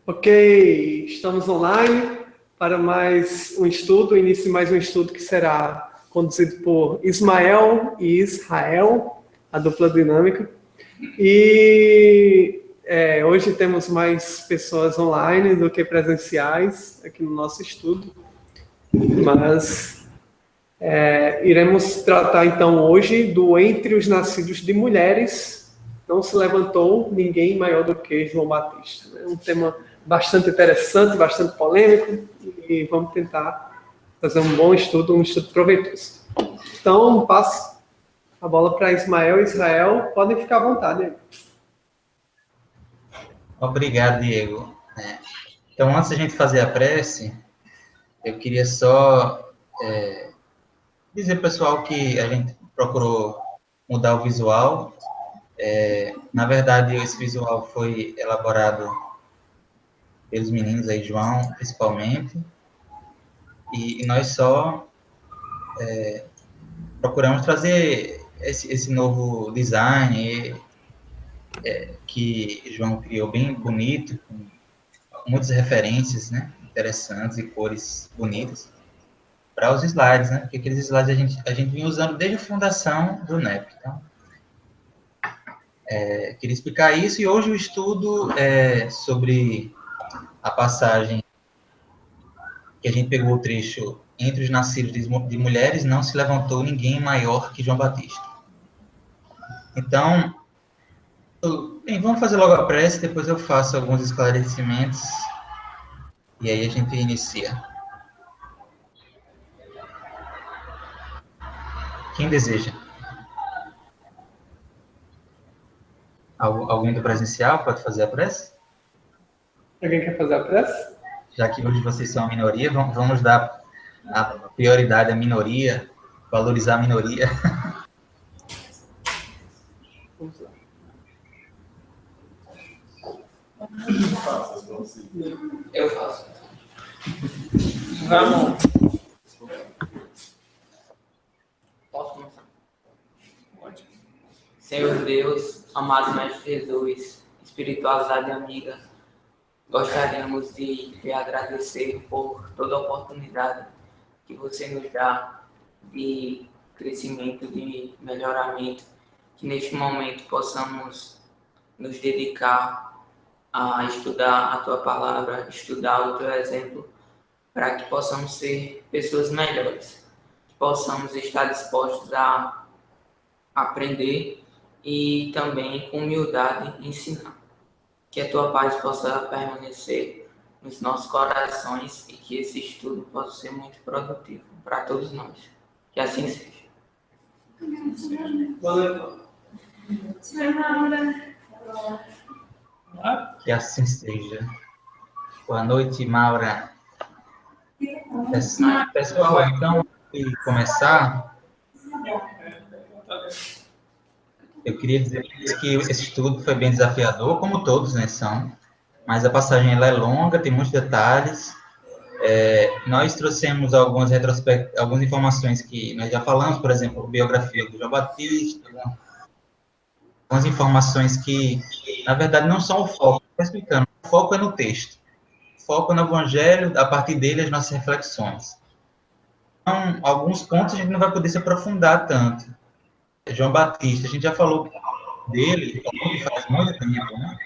Ok, estamos online para mais um estudo, início de mais um estudo que será conduzido por Ismael e Israel, a dupla dinâmica. E hoje temos mais pessoas online do que presenciais aqui no nosso estudo, mas iremos tratar então hoje do Entre os Nascidos de Mulheres, não se levantou ninguém maior do que João Batista. É um tema bastante interessante, bastante polêmico, e vamos tentar fazer um bom estudo, um estudo proveitoso. Então, passo a bola para Ismael e Israel. Podem ficar à vontade aí. Obrigado, Diego. Então, antes da gente fazer a prece, eu queria só dizer, pessoal, que a gente procurou mudar o visual. Na verdade, esse visual foi elaborado pelos meninos aí, João, principalmente, e nós só procuramos trazer esse novo design que João criou, bem bonito, com muitas referências, né, interessantes e cores bonitas, para os slides, né, porque aqueles slides a gente vinha usando desde a fundação do NEP. Então, queria explicar isso, e hoje o estudo é sobre a passagem que a gente pegou o trecho: entre os nascidos de mulheres não se levantou ninguém maior que João Batista. Então, bem, vamos fazer logo a prece, depois eu faço alguns esclarecimentos, e aí a gente inicia. Quem deseja? Alguém do presencial pode fazer a prece? Alguém quer fazer a prece? Já que hoje vocês são a minoria, vamos dar a prioridade à minoria, valorizar a minoria. Vamos lá. Eu faço. Vamos. Posso começar? Pode. Senhor Deus, amado Mestre Jesus, espiritualidade amiga, gostaríamos de lhe agradecer por toda a oportunidade que você nos dá de crescimento, de melhoramento, que neste momento possamos nos dedicar a estudar a Tua Palavra, estudar o Teu exemplo, para que possamos ser pessoas melhores, que possamos estar dispostos a aprender e também, com humildade, ensinar. Que a Tua paz possa permanecer nos nossos corações e que esse estudo possa ser muito produtivo para todos nós. Que assim seja. Que assim seja. Boa noite, Maura. Pessoal, então, antes de começar, eu queria dizer que esse estudo foi bem desafiador, como todos, né, são, mas a passagem ela é longa, tem muitos detalhes. Nós trouxemos algumas informações que nós já falamos, por exemplo, a biografia do João Batista, algumas informações que, na verdade, não são o foco. Estou explicando, o foco é no texto. O foco é no Evangelho, a partir dele, as nossas reflexões. Então, alguns pontos a gente não vai poder se aprofundar tanto. João Batista, a gente já falou dele, faz muito tempo, né?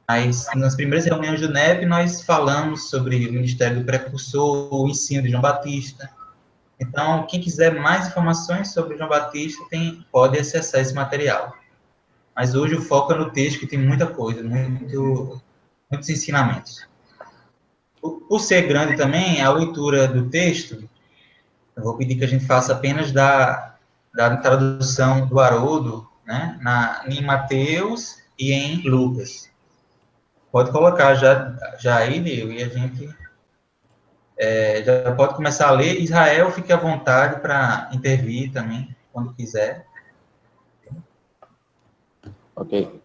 Mas nas primeiras reuniões do NEP, nós falamos sobre o Ministério do Precursor, o ensino de João Batista. Então, quem quiser mais informações sobre João Batista, pode acessar esse material. Mas hoje o foco é no texto, que tem muita coisa, muitos ensinamentos. Por ser grande também, a leitura do texto, eu vou pedir que a gente faça apenas da tradução do Haroldo, né, em Mateus e em Lucas. Pode colocar já aí, Leo, e a gente já pode começar a ler. Israel, fique à vontade para intervir também, quando quiser. Ok.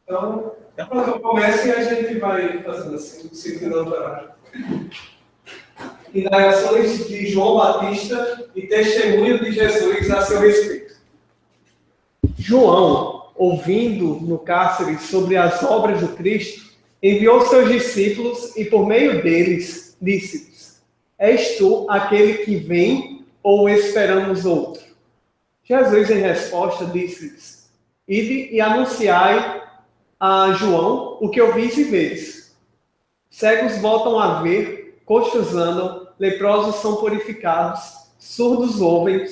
Então, quando eu comece, a gente vai fazendo assim, seguindo o horário. Indagações de João Batista e testemunho de Jesus a seu respeito. João, ouvindo no cárcere sobre as obras do Cristo, enviou seus discípulos e, por meio deles, disse-lhes: És tu aquele que vem ou esperamos outro? Jesus, em resposta, disse-lhes: Ide e anunciai a João o que ouvis e vedes. Cegos voltam a ver, coxos andam, leprosos são purificados, surdos ouvem,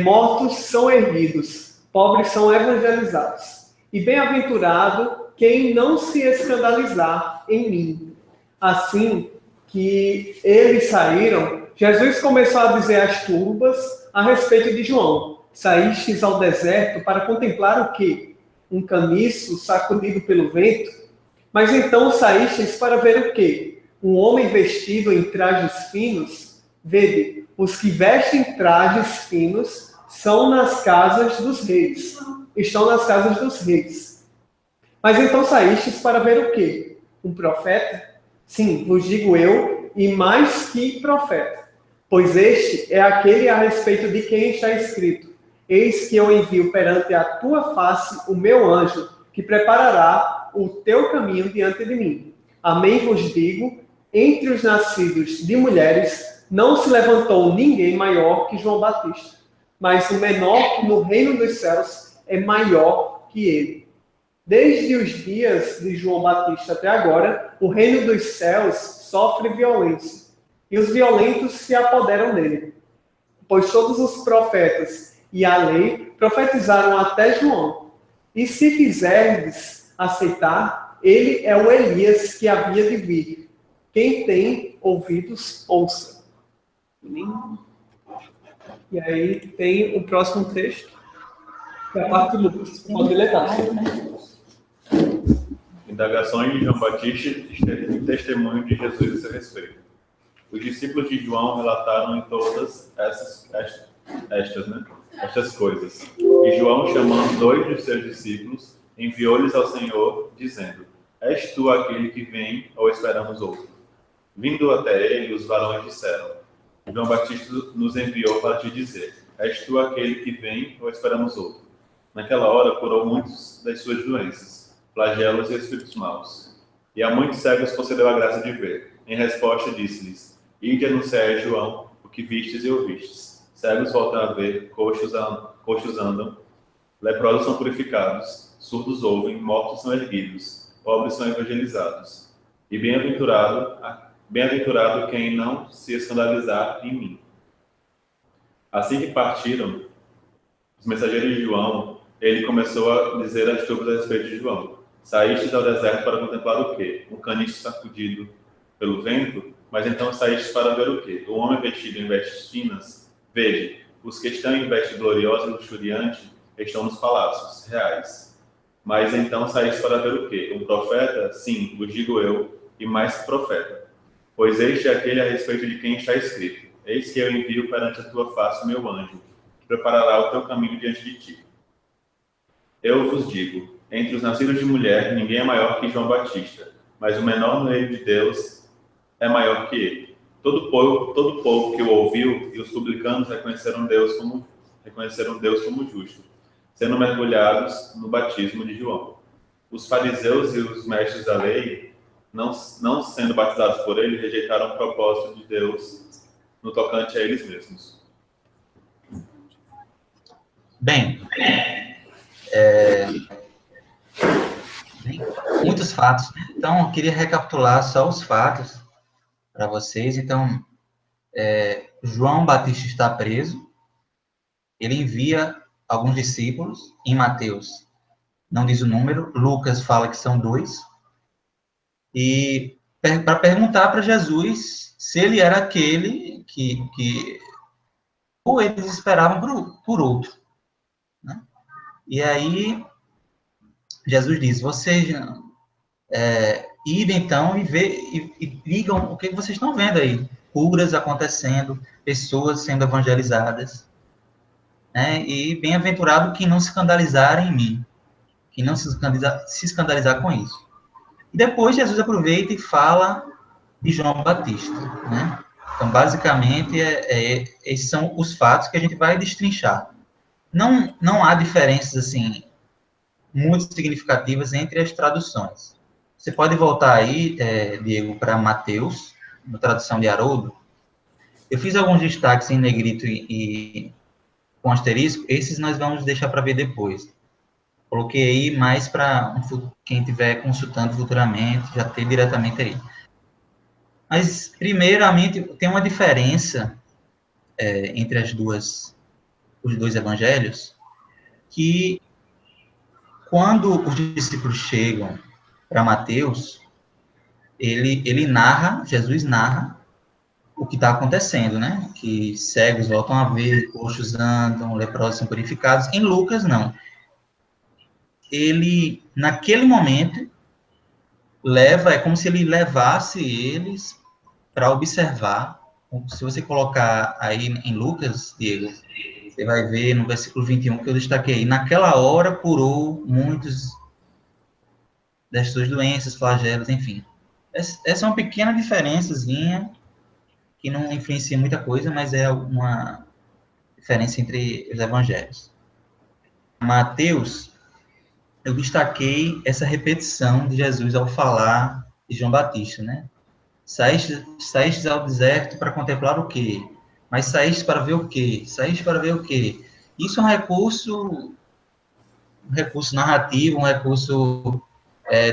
mortos são erguidos, pobres são evangelizados. E bem-aventurado quem não se escandalizar em mim. Assim que eles saíram, Jesus começou a dizer às turbas a respeito de João: Saístes ao deserto para contemplar o quê? Um caniço sacudido pelo vento? Mas então saístes para ver o quê? Um homem vestido em trajes finos? Vede, os que vestem trajes finos são nas casas dos reis. Estão nas casas dos reis. Mas então saístes para ver o quê? Um profeta? Sim, vos digo eu, e mais que profeta. Pois este é aquele a respeito de quem está escrito: Eis que eu envio perante a tua face o meu anjo, que preparará o teu caminho diante de mim. Amém vos digo, entre os nascidos de mulheres, não se levantou ninguém maior que João Batista, mas o menor no reino dos céus é maior que ele. Desde os dias de João Batista até agora, o reino dos céus sofre violência, e os violentos se apoderam dele. Pois todos os profetas e a lei profetizaram até João. E se quiserdes aceitar, ele é o Elias que havia de vir. Quem tem ouvidos, ouça. E aí tem o próximo texto, que é a parte do Lucas. Pode ler, tá? Indagações de João Batista e testemunho de Jesus a seu respeito. Os discípulos de João relataram em todas estas coisas. E João, chamando 2 dos seus discípulos, enviou-lhes ao Senhor, dizendo: És tu aquele que vem, ou esperamos outro? Vindo até ele, os varões disseram: João Batista nos enviou para te dizer: És tu aquele que vem, ou esperamos outro? Naquela hora curou muitos das suas doenças, flagelos e espíritos maus. E a muitos cegos concedeu a graça de ver. Em resposta disse-lhes: Ide anunciar a João o que vistes e ouvistes. Cegos voltam a ver, coxos andam, leprosos são purificados, surdos ouvem, mortos são erguidos, pobres são evangelizados. E bem-aventurado quem não se escandalizar em mim. Assim que partiram os mensageiros de João, ele começou a dizer às turbas a respeito de João: Saístes ao deserto para contemplar o quê? Um caniço sacudido pelo vento? Mas então saístes para ver o quê? Um homem vestido em vestes finas? Vede, os que estão em veste gloriosa e luxuriante estão nos palácios reais. Mas então saístes para ver o quê? Um profeta? Sim, vos digo eu, e mais que profeta. Pois este é aquele a respeito de quem está escrito: Eis que eu envio perante a tua face o meu anjo, que preparará o teu caminho diante de ti. Eu vos digo, entre os nascidos de mulher, ninguém é maior que João Batista, mas o menor no reino de Deus é maior que ele. Todo povo que o ouviu e os publicanos reconheceram Deus como justo, sendo mergulhados no batismo de João. Os fariseus e os mestres da lei, não sendo batizados por ele, rejeitaram o propósito de Deus no tocante a eles mesmos. Bem, muitos fatos. Então, eu queria recapitular só os fatos para vocês. Então, João Batista está preso. Ele envia alguns discípulos. Em Mateus, não diz o número. Lucas fala que são 2. E para perguntar para Jesus se ele era aquele que ou eles esperavam por outro. Né? E aí, Jesus diz: vocês idem então e ligam o que vocês estão vendo aí. Curas acontecendo, pessoas sendo evangelizadas. Né? E bem-aventurado quem não se escandalizar em mim. Quem não se escandalizar com isso. E depois Jesus aproveita e fala de João Batista. Né? Então, basicamente, esses são os fatos que a gente vai destrinchar. Não há diferenças assim muito significativas entre as traduções. Você pode voltar aí, Diego, para Mateus, na tradução de Haroldo. Eu fiz alguns destaques em negrito e com asterisco, esses nós vamos deixar para ver depois. Coloquei aí mais para quem estiver consultando futuramente, já ter diretamente aí. Mas, primeiramente, tem uma diferença entre os dois evangelhos, que quando os discípulos chegam para Mateus, Jesus narra o que está acontecendo, né? Que cegos voltam a ver, coxos andam, leprosos são purificados. Em Lucas, não. Ele, naquele momento, é como se ele levasse eles para observar. Se você colocar aí em Lucas, Diego, você vai ver no versículo 21 que eu destaquei. Naquela hora curou muitos das suas doenças, flagelos, enfim. Essa é uma pequena diferençazinha que não influencia muita coisa, mas é uma diferença entre os evangelhos. Mateus, eu destaquei essa repetição de Jesus ao falar de João Batista, né? Saíste ao deserto para contemplar o quê? Mas saíste para ver o quê? Saíste para ver o quê? Isso é um recurso narrativo, um recurso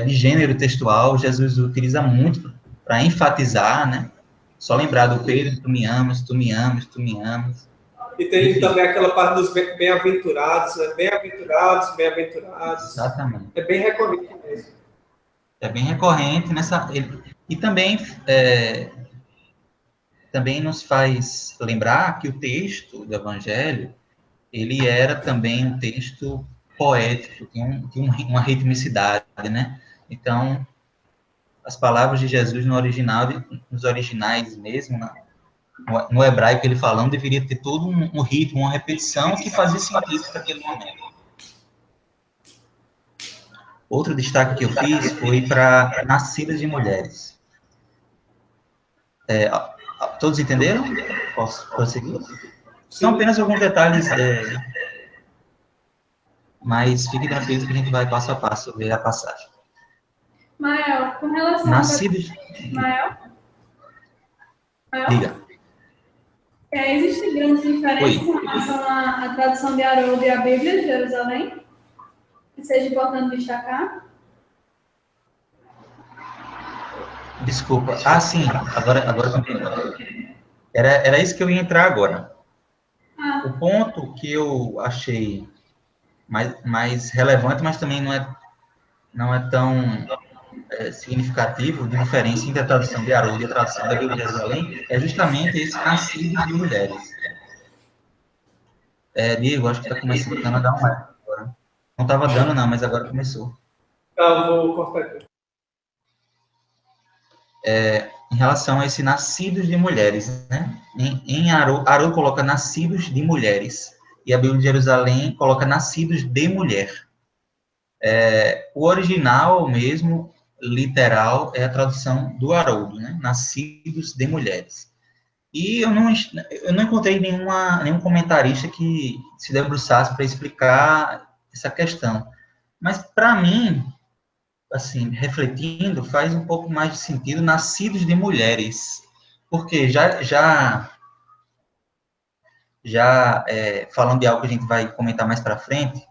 de gênero textual. Jesus utiliza muito para enfatizar, né? Só lembrar do Pedro, tu me amas, tu me amas, tu me amas. E tem também aquela parte dos bem-aventurados, né? Bem-aventurados, bem-aventurados. Exatamente. É bem recorrente mesmo. É bem recorrente nessa... E também nos faz lembrar que o texto do Evangelho, ele era também um texto poético, tinha uma ritmicidade, né? Então, as palavras de Jesus no original, nos originais mesmo, no hebraico ele falando, deveria ter todo um ritmo, uma repetição que fazia sentido para aquele momento. Outro destaque que eu fiz foi para nascidas de mulheres. Todos entenderam? Posso prosseguir? São apenas alguns detalhes, mas fiquem tranquilos que a gente vai passo a passo ver a passagem. Mael, com relação Nascidos... Mael? Diga. Existem grandes diferenças com relação à tradução de Haroldo e a Bíblia de Jerusalém? Que seja importante destacar? Desculpa. Sim. Agora eu entendi. Era isso que eu ia entrar agora. O ponto que eu achei mais relevante, mas também não é tão significativo de diferença entre a tradução de Haroldo e a tradução da Bíblia de Jerusalém, é justamente esse nascido de mulheres. Diego, acho que está começando a dar um ar agora. Não estava dando, não, mas agora começou. Eu vou cortar aqui. Em relação a esse nascidos de mulheres, né? Em Haroldo coloca nascidos de mulheres, e a Bíblia de Jerusalém coloca nascidos de mulher. O original mesmo, literal, é a tradução do Haroldo, né? Nascidos de mulheres. E eu não encontrei nenhum comentarista que se debruçasse para explicar essa questão. Mas, para mim, assim, refletindo, faz um pouco mais de sentido nascidos de mulheres. Porque falando de algo que a gente vai comentar mais para frente,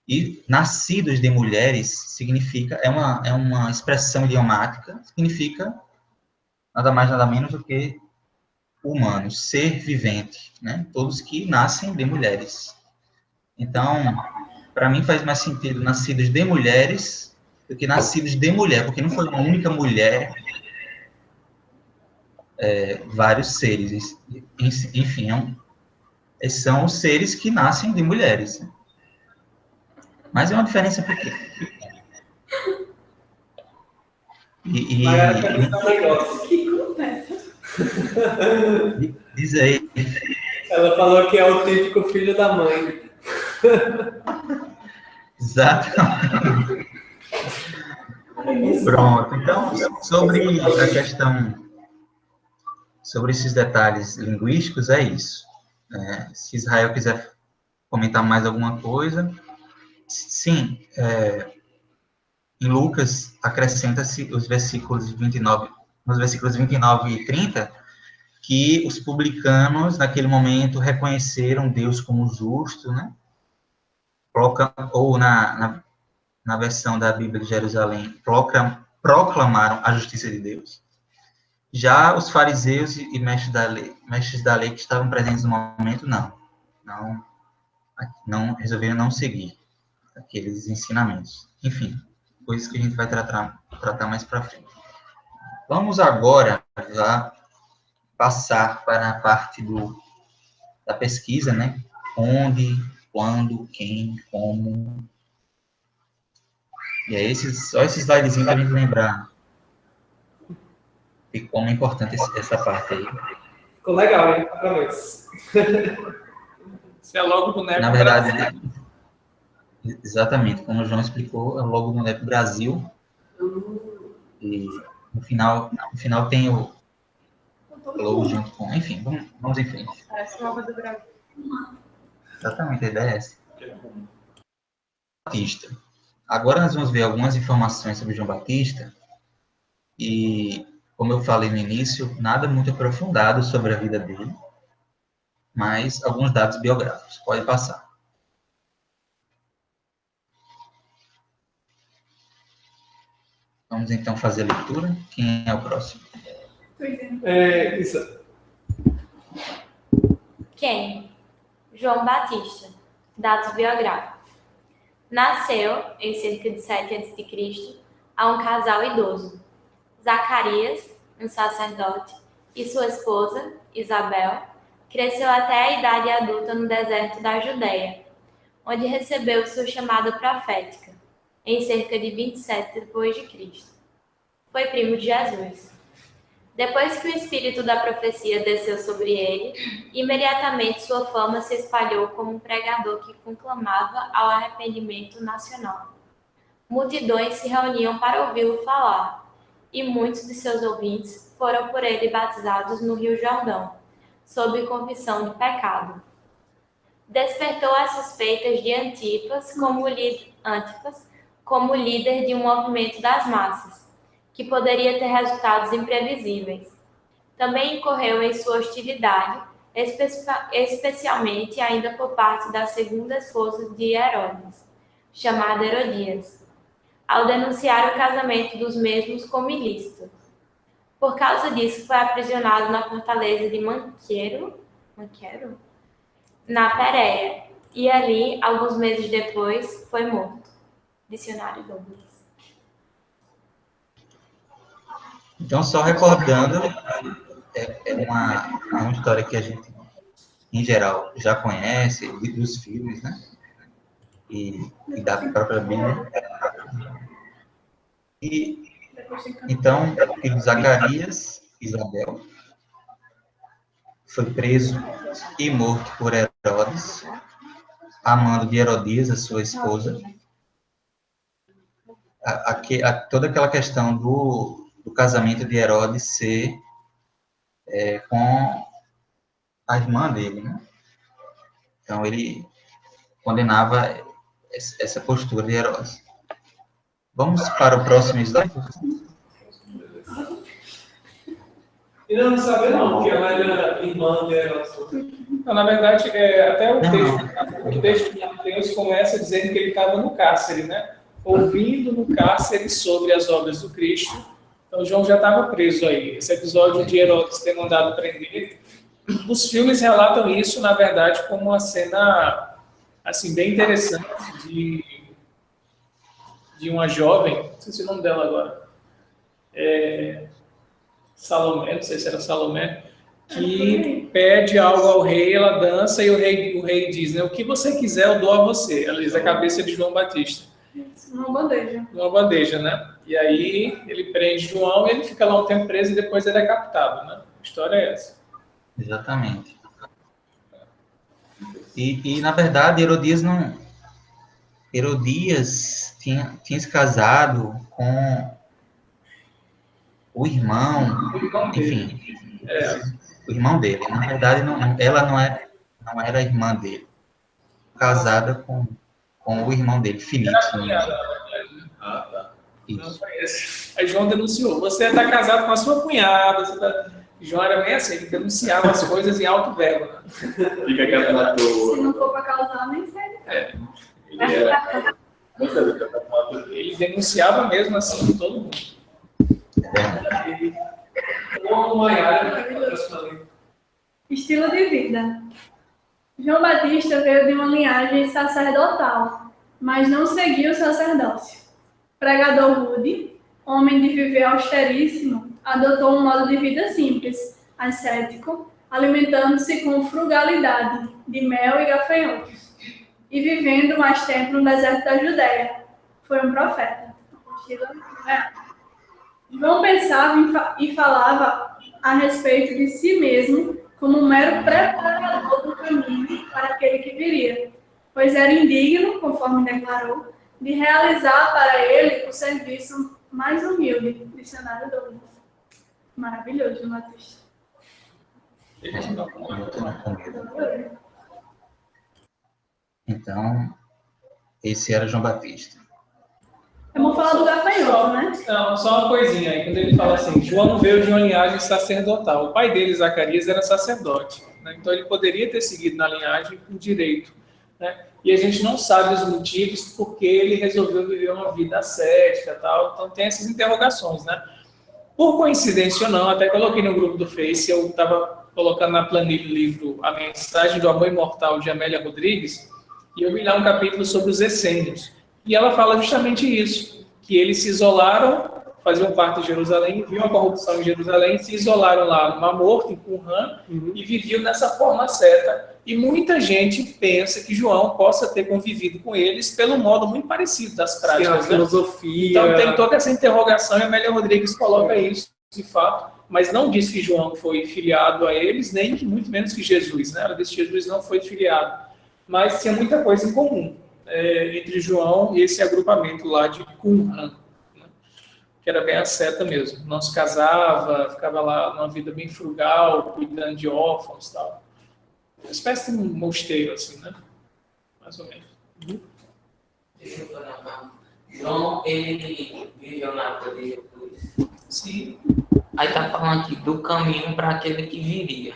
e nascidos de mulheres significa, é uma expressão idiomática, significa nada mais, nada menos do que humanos, ser vivente, né? Todos que nascem de mulheres. Então, para mim faz mais sentido nascidos de mulheres do que nascidos de mulher, porque não foi uma única mulher, vários seres. Enfim, esses são os seres que nascem de mulheres. Mas é uma diferença pequena. Vai perguntar um negócio. Que conversa. Diz aí. Ela falou que é o típico filho da mãe. Exatamente. Pronto. Então, sobre a questão, sobre esses detalhes linguísticos, é isso. Se Israel quiser comentar mais alguma coisa. Sim, em Lucas, acrescenta-se os versículos 29, nos versículos 29 e 30, que os publicanos, naquele momento, reconheceram Deus como justo, né? Ou na versão da Bíblia de Jerusalém, proclamaram a justiça de Deus. Já os fariseus e mestres da lei que estavam presentes no momento, não resolveram não seguir aqueles ensinamentos. Enfim, coisas que a gente vai tratar mais para frente. Vamos agora já passar para a parte da pesquisa, né? Onde, quando, quem, como. E é só esses slidezinhos para a gente lembrar de como é importante essa parte aí. Ficou legal, hein? Parabéns. Isso é logo do NEP Na verdade, Brasil. Exatamente, como o João explicou, é o logo do NEP Brasil. E no final tem o logo junto com... Enfim, vamos em frente. Parece o logo do Brasil. Exatamente, a ideia é essa. Batista. Agora nós vamos ver algumas informações sobre João Batista. E, como eu falei no início, nada muito aprofundado sobre a vida dele, mas alguns dados biográficos. Pode passar. Vamos então fazer a leitura. Quem é o próximo? Isso. Quem? João Batista. Dados biográficos. Nasceu, em cerca de 7 a.C., a um casal idoso. Zacarias, um sacerdote, e sua esposa, Isabel, cresceu até a idade adulta no deserto da Judéia, onde recebeu sua chamada profética, em cerca de 27 d.C. Foi primo de Jesus. Depois que o espírito da profecia desceu sobre ele, imediatamente sua fama se espalhou como um pregador que conclamava ao arrependimento nacional. Multidões se reuniam para ouvi-lo falar, e muitos de seus ouvintes foram por ele batizados no Rio Jordão, sob confissão de pecado. Despertou as suspeitas de Antipas como líder de um movimento das massas, que poderia ter resultados imprevisíveis. Também incorreu em sua hostilidade, especialmente ainda por parte da segunda esposa de Herodes, chamada Herodias, ao denunciar o casamento dos mesmos como ilícito. Por causa disso, foi aprisionado na fortaleza de Manquero, na Pérea, e ali, alguns meses depois, foi morto. Dicionário Douglas. Então, só recordando, é uma história que a gente, em geral, já conhece, dos filmes, né? E da própria Bíblia. E, então, o filho de Zacarias, Isabel, foi preso e morto por Herodes, amando de Herodias, a sua esposa. Toda aquela questão do casamento de Herodes ser com a irmã dele, né? Então, ele condenava essa postura de Herodes. Vamos para o próximo slide? E não sabe não, que ela era irmã de Herodes. Não, na verdade, até o texto de Mateus começa dizendo que ele estava no cárcere, né? Ouvindo no cárcere sobre as obras do Cristo. Então, João já estava preso aí. Esse episódio de Herodes ter mandado prender, os filmes relatam isso, na verdade, como uma cena assim, bem interessante de uma jovem, não sei se é o nome dela agora, Salomé, não sei se era Salomé, que pede algo ao rei, ela dança e o rei diz, né, o que você quiser eu dou a você. Ela diz a cabeça de João Batista. Uma bandeja. Uma bandeja, né? E aí ele prende João e ele fica lá um tempo preso e depois ele é captado, né? A história é essa. Exatamente. E na verdade, Herodias tinha se casado com o irmão, enfim, o irmão dele. Na verdade, ela não era irmã dele. Casada com com o irmão dele, Filipe. Ah, tá. Não foi esse. Aí João denunciou. Você está casado com a sua cunhada. João era bem assim, ele denunciava as coisas em alto verbo. Fica quieto na tua. Se não for para causar, nem sei. Ele denunciava mesmo assim todo mundo. Estilo de vida. João Batista veio de uma linhagem sacerdotal, mas não seguiu o sacerdócio. Pregador rude, homem de viver austeríssimo, adotou um modo de vida simples, ascético, alimentando-se com frugalidade, de mel e gafanhotos, e vivendo mais tempo no deserto da Judéia. Foi um profeta. João pensava e falava a respeito de si mesmo como um mero preparador do caminho para aquele que viria, pois era indigno, conforme declarou, de realizar para ele o serviço mais humilde. Dicionário Douglas. Maravilhoso, João Batista. Então, esse era João Batista. Vamos falar do gafanhoto, né? Não, só uma coisinha aí. Quando ele fala assim, João veio de uma linhagem sacerdotal. O pai dele, Zacarias, era sacerdote. Né? Então, ele poderia ter seguido na linhagem com direito. Né? E a gente não sabe os motivos porque ele resolveu viver uma vida ascética e tal. Então, tem essas interrogações, né? Por coincidência ou não, até coloquei no grupo do Face, eu estava colocando na planilha o livro A Mensagem do Amor Imortal, de Amélia Rodrigues, e eu vi lá um capítulo sobre os essênios. E ela fala justamente isso, que eles se isolaram, faziam parte de Jerusalém, viam a corrupção em Jerusalém, se isolaram lá no Mar Morto, em Qumran, e viviam dessa forma certa. E muita gente pensa que João possa ter convivido com eles pelo modo muito parecido das práticas. Sim, a filosofia. Então tem toda essa interrogação e a Amélia Rodrigues coloca isso, de fato, mas não diz que João foi filiado a eles, nem que muito menos que Jesus. Né? Ela diz que Jesus não foi filiado, mas tinha muita coisa em comum entre João e esse agrupamento lá de Qumran, né? Que era bem asceta mesmo. Não se casava, ficava lá numa vida bem frugal, cuidando de órfãos e tal. Uma espécie de um mosteiro, assim, né? Mais ou menos. Deixa eu fazer uma pergunta. João, ele viveu na época de Jesus. Sim. Aí tá falando aqui do caminho para aquele que viria.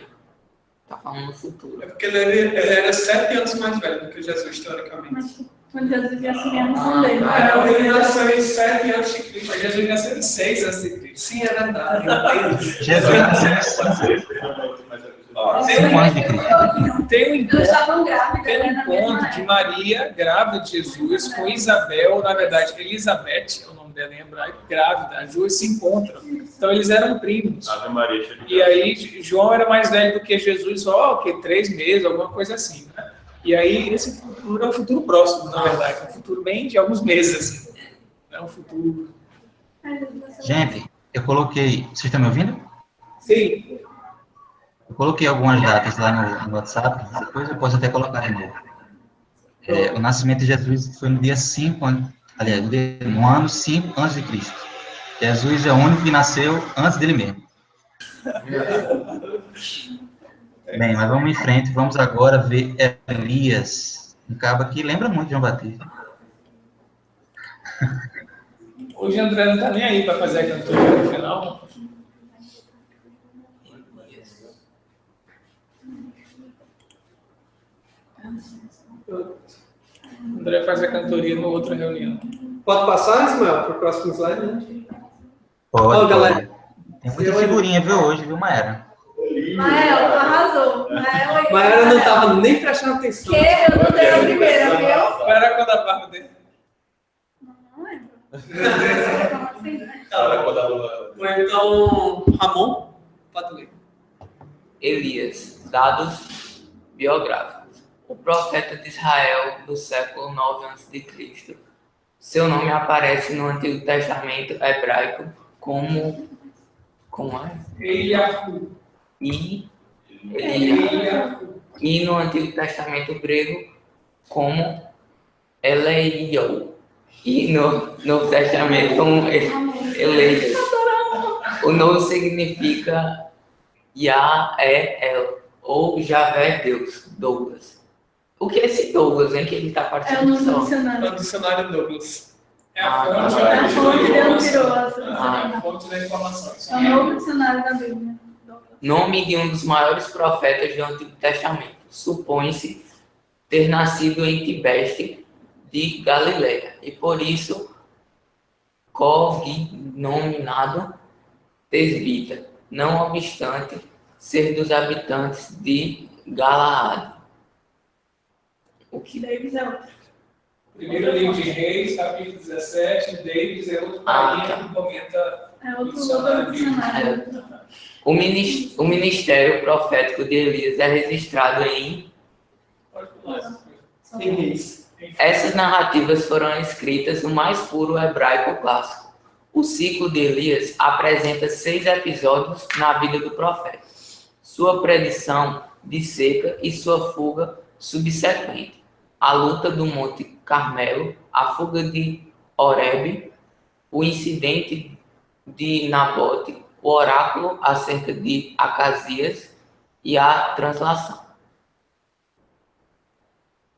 Tá falando no futuro. É porque ele era 7 anos mais velho do que Jesus, teoricamente. Mas quando Jesus ia assumir a missão dele. Ele nasceu em 7 anos de Cristo. Mas Jesus nasceu em 6 anos de Cristo. Sim, é verdade. Jesus nasceu Tem um Eles estavam grávidos, Tem né, um na mesma encontro de época. Maria, grávida de Jesus, com Isabel, na verdade, Elizabeth, é o nome dela em hebraico, grávida. As duas se encontram. Então, eles eram primos. Ave Maria, cheia de E aí, João era mais velho do que Jesus, só 3 meses, alguma coisa assim, né? E aí, esse futuro é um futuro próximo, na verdade. Um futuro bem de alguns meses, assim. É um futuro... Gente, eu coloquei... Vocês estão me ouvindo? Sim. Eu coloquei algumas datas lá no WhatsApp, depois eu posso até colocar de novo. O nascimento de Jesus foi no dia 5, aliás, no ano 5 a.C. Jesus é o único que nasceu antes dele mesmo. Bem, mas vamos em frente, vamos agora ver Elias, um cabo que lembra muito de João Batista. Hoje André não está nem aí para fazer a cantoria no final. André faz a cantoria numa outra reunião. Pode passar, Ismael, para o próximo slide? Né? Pode, galera. Tem muita figurinha, viu, hoje, viu, Maera? Mael, arrasou. Maera não estava nem prestando atenção. Que eu não dei a primeira, viu? Era quando a barba dele. Não lembro. Ou então, Ramon, pode ler. Elias, dados biográficos. O profeta de Israel do século 9 a.C. Seu nome aparece no Antigo Testamento hebraico como é? Eliahu. E no Antigo Testamento grego como Eleiou. E no Novo Testamento como Eleio. O novo significa Yah é El, ou Javé Deus, Douglas. O que é esse Douglas, hein, que ele está É o participando? nome do No dicionário. dicionário Douglas. É Ah, a fonte tá. É a fonte de da mentirosa. informação. É a fonte da informação. É o novo dicionário da Bíblia. Nome de um dos maiores profetas do Antigo Testamento. Supõe-se ter nascido em Tibeste de Galileia e por isso cognominado Tesbita, não obstante ser dos habitantes de Galaad. O que Davis é outro. Primeiro livro de Reis, capítulo 17, Davis é outro carinha que comenta É outro dicionário dicionário. o ministério profético de Elias é registrado em... Pode pular. Em Reis. Essas narrativas foram escritas no mais puro hebraico clássico. O ciclo de Elias apresenta 6 episódios na vida do profeta. Sua predição de seca e sua fuga subsequente. A luta do Monte Carmelo, a fuga de Horebe, o incidente de Nabote, o oráculo acerca de Acasias e a translação.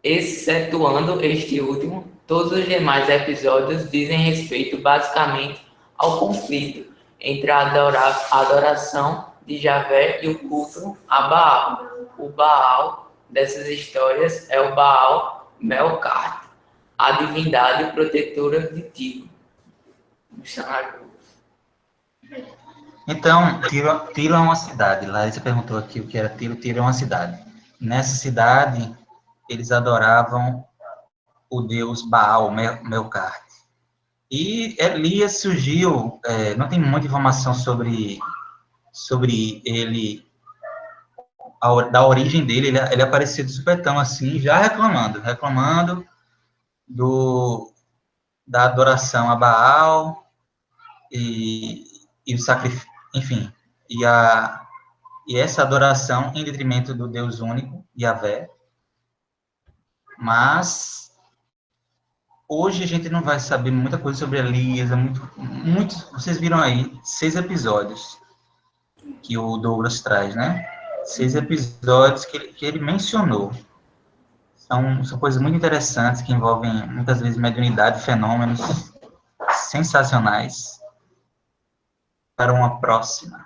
Excetuando este último, todos os demais episódios dizem respeito basicamente ao conflito entre a adoração de Javé e o culto a Baal. O Baal dessas histórias é o Baal Melkart, a divindade protetora de Tiro. Então, Tiro é uma cidade. Larissa perguntou aqui o que era Tiro. Tiro é uma cidade. Nessa cidade, eles adoravam o deus Baal, Melkart. E Elias surgiu, não tem muita informação sobre ele, da origem dele, ele apareceu de supetão assim, já reclamando da adoração a Baal e o sacrifício, enfim, e essa adoração em detrimento do Deus único, Yahvé. Mas hoje a gente não vai saber muita coisa sobre Elias, vocês viram aí 6 episódios que o Douglas traz, né? 6 episódios que ele mencionou. São coisas muito interessantes que envolvem, muitas vezes, mediunidade, fenômenos sensacionais. Para uma próxima.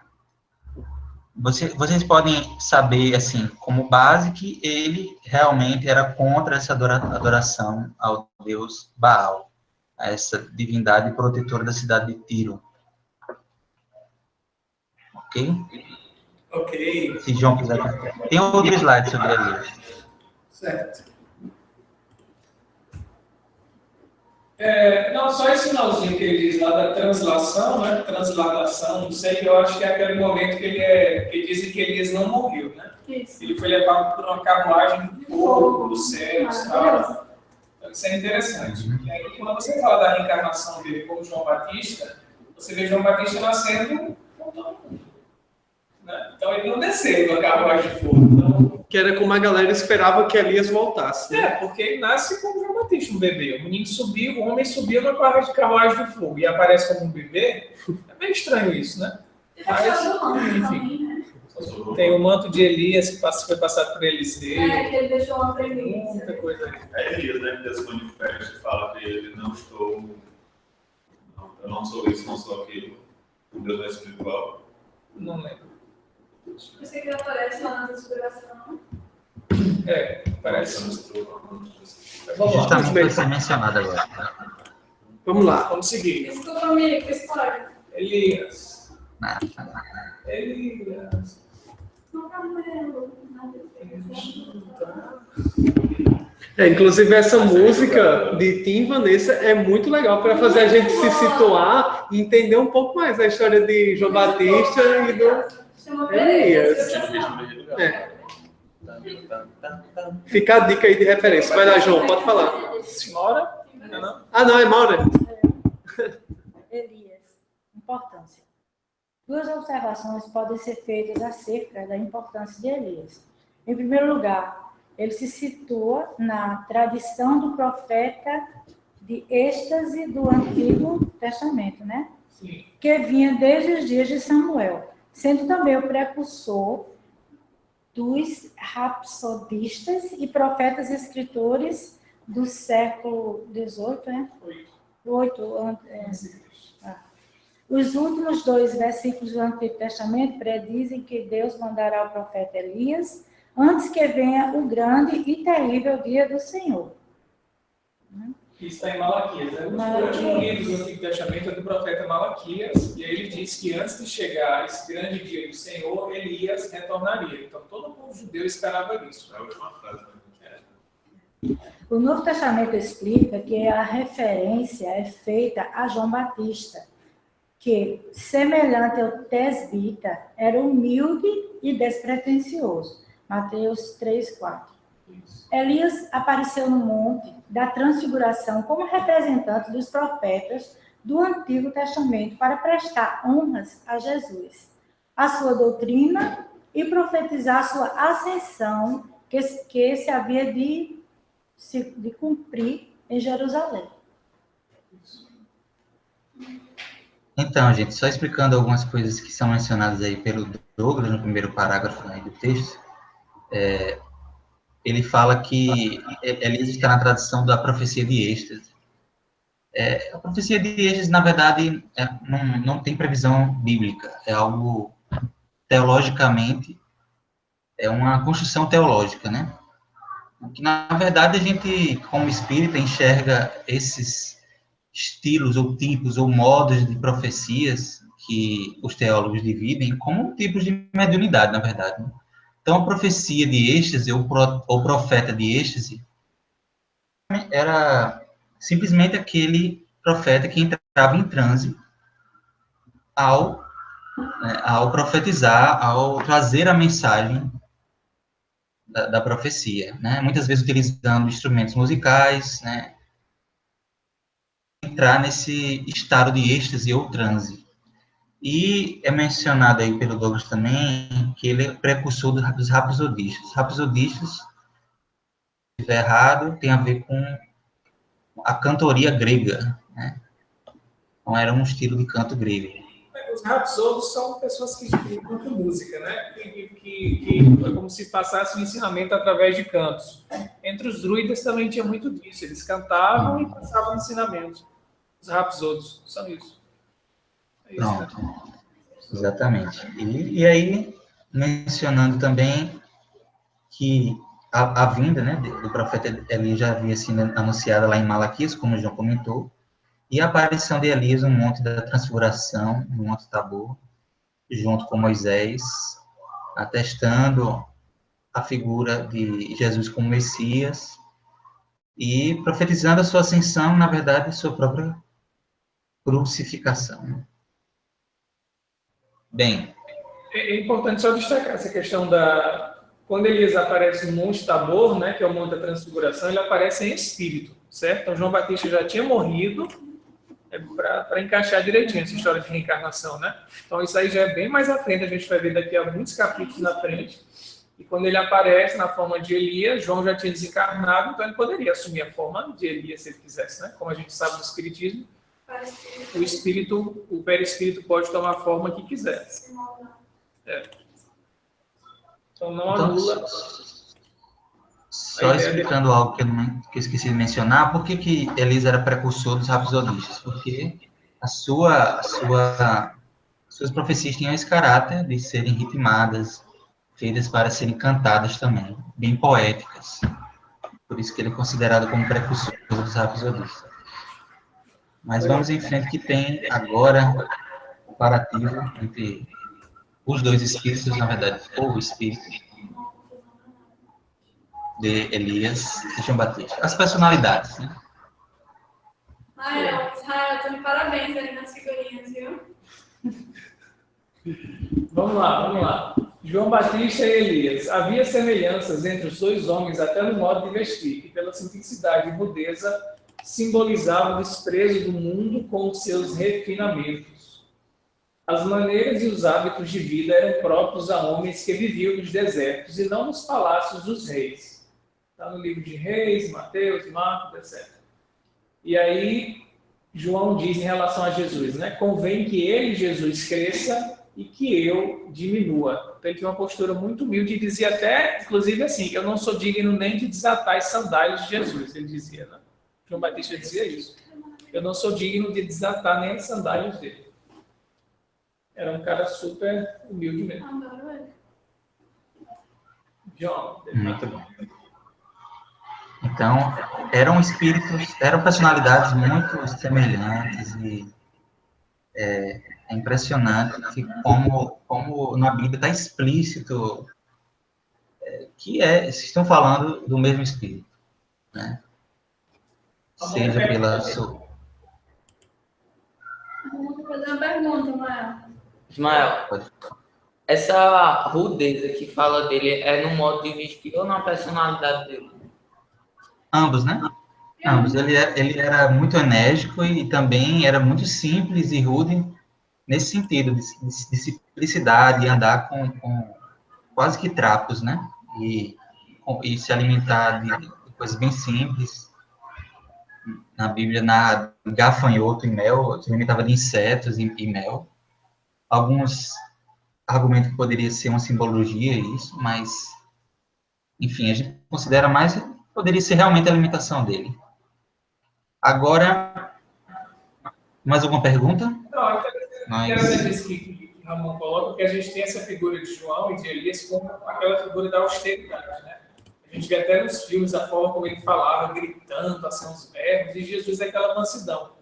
Vocês podem saber, assim, como base, que ele realmente era contra essa adoração ao deus Baal, a essa divindade protetora da cidade de Tiro. Ok? Ok. Se João quiser. Tem outro slide sobre ele. Certo. Não, só esse finalzinho que ele diz lá da translação, né? Transladação, não sei, que eu acho que é aquele momento que dizem que Elias não morreu, né? Isso. Ele foi levado por uma carruagem de fogo, dos céus, tal. Então, isso é interessante. E aí, quando você fala da reencarnação dele como João Batista, você vê João Batista nascendo com todo mundo. Né? Então, ele não desceu da carruagem de fogo. Então, Que era como a galera esperava que Elias voltasse. Né? porque ele nasce como João Batista, um bebê. O menino subiu, o homem subiu na carruagem de fogo e aparece como um bebê. É meio estranho isso, né? Mas, enfim, tem o manto de Elias que foi passado por Eliseu. Que ele deixou uma premissa. Muita coisa aí. É Elias, né? Que Deus manifesta e fala que ele eu não sou isso, não sou aquilo. O Deus não é espiritual. Não lembro. Pensei que ele aparece lá na inspiração. Parece. Vamos Vamos lá. Justamente vai ser mencionado agora. Vamos lá. Vamos seguir. Desculpa, amigo, história. Elias. Nada. Elias. Não, Carmelo. Inclusive, essa música de Tim Vanessa é muito legal para fazer a gente se situar e entender um pouco mais a história de João Batista e do Elias. Fica a dica aí de referência. Vai lá, João, pode falar. Senhora? Não? Ah, não, é Maura. Elias. Importância. 2 observações podem ser feitas acerca da importância de Elias. Em primeiro lugar, ele se situa na tradição do profeta de êxtase do Antigo Testamento, né? dos rapsodistas e profetas escritores do século XVIII, né? 8. Os últimos 2 versículos do Antigo Testamento predizem que Deus mandará o profeta Elias antes que venha o grande e terrível dia do Senhor. Isso está em Malaquias, né? O último livro do Antigo Testamento é do profeta Malaquias, e aí ele diz que antes de chegar esse grande dia do Senhor, Elias retornaria. Então todo o povo judeu esperava isso. É a última frase. O Novo Testamento explica que a referência é feita a João Batista, que, semelhante ao tesbita, era humilde e despretensioso. Mateus 3:4. Elias apareceu no monte da Transfiguração como representante dos profetas do Antigo Testamento para prestar honras a Jesus, a sua doutrina e profetizar a sua ascensão que se havia de cumprir em Jerusalém. Então, gente, só explicando algumas coisas que são mencionadas aí pelo Douglas no primeiro parágrafo aí do texto, ele fala que Elias está na tradição da profecia de êxtase. A profecia de êxtase, na verdade, não tem previsão bíblica, é algo teologicamente, é uma construção teológica, né? Que, na verdade, a gente, como espírita, enxerga esses estilos ou tipos ou modos de profecias que os teólogos dividem como tipos de mediunidade, na verdade. Então, a profecia de êxtase, ou profeta de êxtase, era simplesmente aquele profeta que entrava em transe ao profetizar, ao trazer a mensagem da profecia, né? Muitas vezes utilizando instrumentos musicais, né? Entrar nesse estado de êxtase ou transe. E é mencionado aí pelo Douglas também que ele é precursor dos rapsodistas. Rapsodistas, se estiver errado, tem a ver com a cantoria grega, né? Então era um estilo de canto grego. Os rapsodos são pessoas que cantam música, né? Que é como se passasse um ensinamento através de cantos. Entre os druidas também tinha muito disso. Eles cantavam e passavam ensinamentos. Os rapsodos são isso. É isso. Pronto. Né? Exatamente. E aí, mencionando também que a vinda, né, do profeta Elias já havia sido anunciada lá em Malaquias, como o João comentou, e a aparição de Elias no Monte da Transfiguração, no Monte Tabor, junto com Moisés, atestando a figura de Jesus como Messias e profetizando a sua ascensão, na verdade, sua própria crucificação. Bem, é importante só destacar essa questão quando Elias aparece no Monte Tabor, né, que é o Monte da Transfiguração, ele aparece em espírito, certo? Então, João Batista já tinha morrido, para encaixar direitinho essa história de reencarnação, né? Então, isso aí já é bem mais à frente, a gente vai ver daqui a muitos capítulos na frente. E quando ele aparece na forma de Elias, João já tinha desencarnado, então ele poderia assumir a forma de Elias se ele quisesse, né? Como a gente sabe no Espiritismo, o perispírito pode tomar a forma que quiser. Então, não anula. Só explicando algo que eu esqueci de mencionar, por que Elias era precursor dos rapsodistas? Porque suas profecias tinham esse caráter de serem ritmadas, feitas para serem cantadas também, bem poéticas. Por isso que ele é considerado como precursor dos rapsodistas. Mas vamos em frente, que tem agora o comparativo entre os dois espíritos, na verdade, ou o espírito de Elias e João Batista. As personalidades, né? Israel, tô de parabéns ali nas figurinhas, viu? Vamos lá. João Batista e Elias. Havia semelhanças entre os dois homens até no modo de vestir, que pela simplicidade e rudeza simbolizava o desprezo do mundo com os seus refinamentos. As maneiras e os hábitos de vida eram próprios a homens que viviam nos desertos e não nos palácios dos reis. Está no livro de Reis, Mateus, Marcos, etc. E aí, João diz em relação a Jesus, né? Convém que ele, Jesus, cresça e que eu diminua. Então, ele tinha uma postura muito humilde e dizia até, inclusive assim, eu não sou digno nem de desatar as sandálias de Jesus, ele dizia, né? João Batista dizia isso. Eu não sou digno de desatar nem as sandálias dele. Era um cara super humilde mesmo. Adoro ele. João. Muito bom. Então, eram espíritos, eram personalidades muito semelhantes e é impressionante que como na Bíblia está explícito que vocês estão falando do mesmo espírito, né? Seja pela sua... Vou fazer uma pergunta, Mael. Ismael, essa rudeza que fala dele é no modo de vestir ou na personalidade dele? Ambos, né? Ambos. Ele era muito enérgico e também era muito simples e rude nesse sentido, de simplicidade, de andar com quase que trapos, né? E se alimentar de coisas bem simples. Na Bíblia, na gafanhoto e mel, se alimentava de insetos e mel. Alguns argumentos que poderia ser uma simbologia isso, mas, enfim, a gente considera mais, poderia ser realmente a alimentação dele. Agora, mais alguma pergunta? Não, interessante isso que Ramon coloca, porque a gente tem essa figura de João e de Elias como aquela figura da austeridade, né? A gente vê até nos filmes a forma como ele falava, gritando, assim, os verbos, e Jesus é aquela mansidão.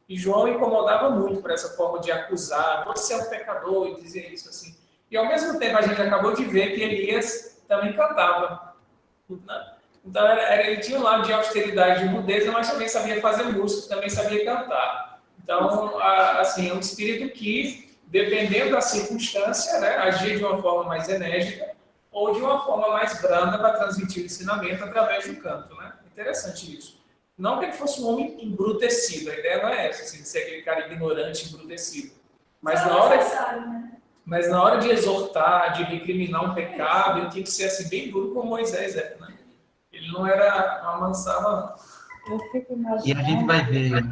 E João incomodava muito por essa forma de acusar, você é um pecador, e dizer isso assim. E ao mesmo tempo a gente acabou de ver que Elias também cantava, né? Então ele tinha um lado de austeridade e mudeza, mas também sabia fazer música, também sabia cantar. Então, assim, é um espírito que, dependendo da circunstância, né, agia de uma forma mais enérgica ou de uma forma mais branda para transmitir o ensinamento através do canto, né? Interessante isso. Não que ele fosse um homem embrutecido, a ideia não é essa, assim, de ser aquele cara ignorante, embrutecido. Mas na hora de exortar, de recriminar um pecado, ele tinha que ser assim, bem duro como Moisés era, né? Ele não amansava, não. Eu fico imaginando. E a gente vai ver,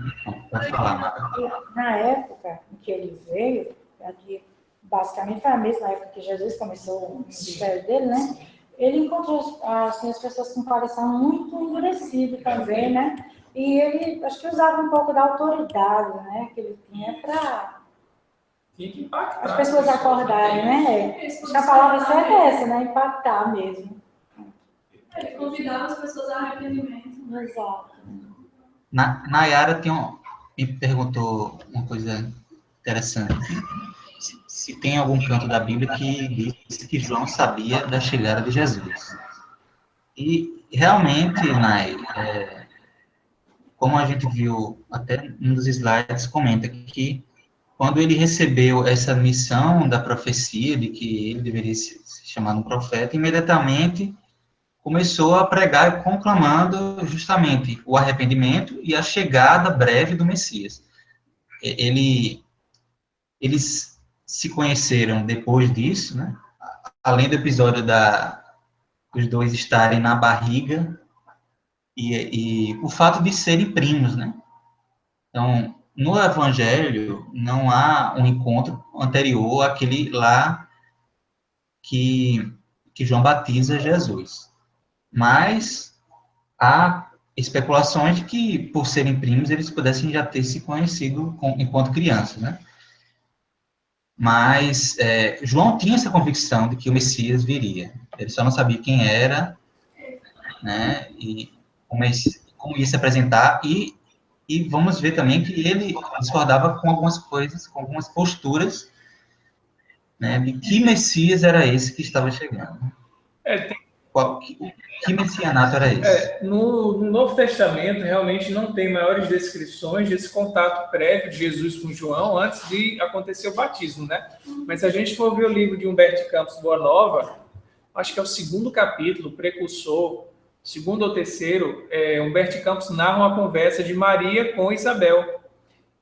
pode falar, na época em que ele veio, aqui, basicamente foi a mesma época que Jesus começou o ministério dele, né? Sim. Ele encontrou assim, as pessoas com o coração muito endurecido também, né? E ele, acho que usava um pouco da autoridade, né? Que ele tinha para as pessoas acordarem, né? Acho que a palavra certa é essa, né? Impactar mesmo. Ele convidava as pessoas a arrependimento. Exato. Nayara me perguntou uma coisa interessante. Se tem algum canto da Bíblia que diz que João sabia da chegada de Jesus. E, realmente, Nay, como a gente viu, até um dos slides comenta que quando ele recebeu essa missão da profecia, de que ele deveria se chamar um profeta, imediatamente começou a pregar conclamando justamente o arrependimento e a chegada breve do Messias. Eles se conheceram depois disso, né? Além do episódio os dois estarem na barriga e o fato de serem primos, né? Então, no Evangelho, não há um encontro anterior àquele lá que João batiza Jesus. Mas há especulações de que, por serem primos, eles pudessem já ter se conhecido enquanto crianças, né? Mas João tinha essa convicção de que o Messias viria. Ele só não sabia quem era, né? E como ia se apresentar. E vamos ver também que ele discordava com algumas coisas, com algumas posturas, né? De que Messias era esse que estava chegando. Que messianato era esse? No Novo Testamento, realmente não tem maiores descrições desse contato prévio de Jesus com João antes de acontecer o batismo, né? Mas se a gente for ver o livro de Humberto Campos Boa Nova, acho que é o 2º capítulo, precursor, 2º ou 3º, Humberto Campos narra uma conversa de Maria com Isabel.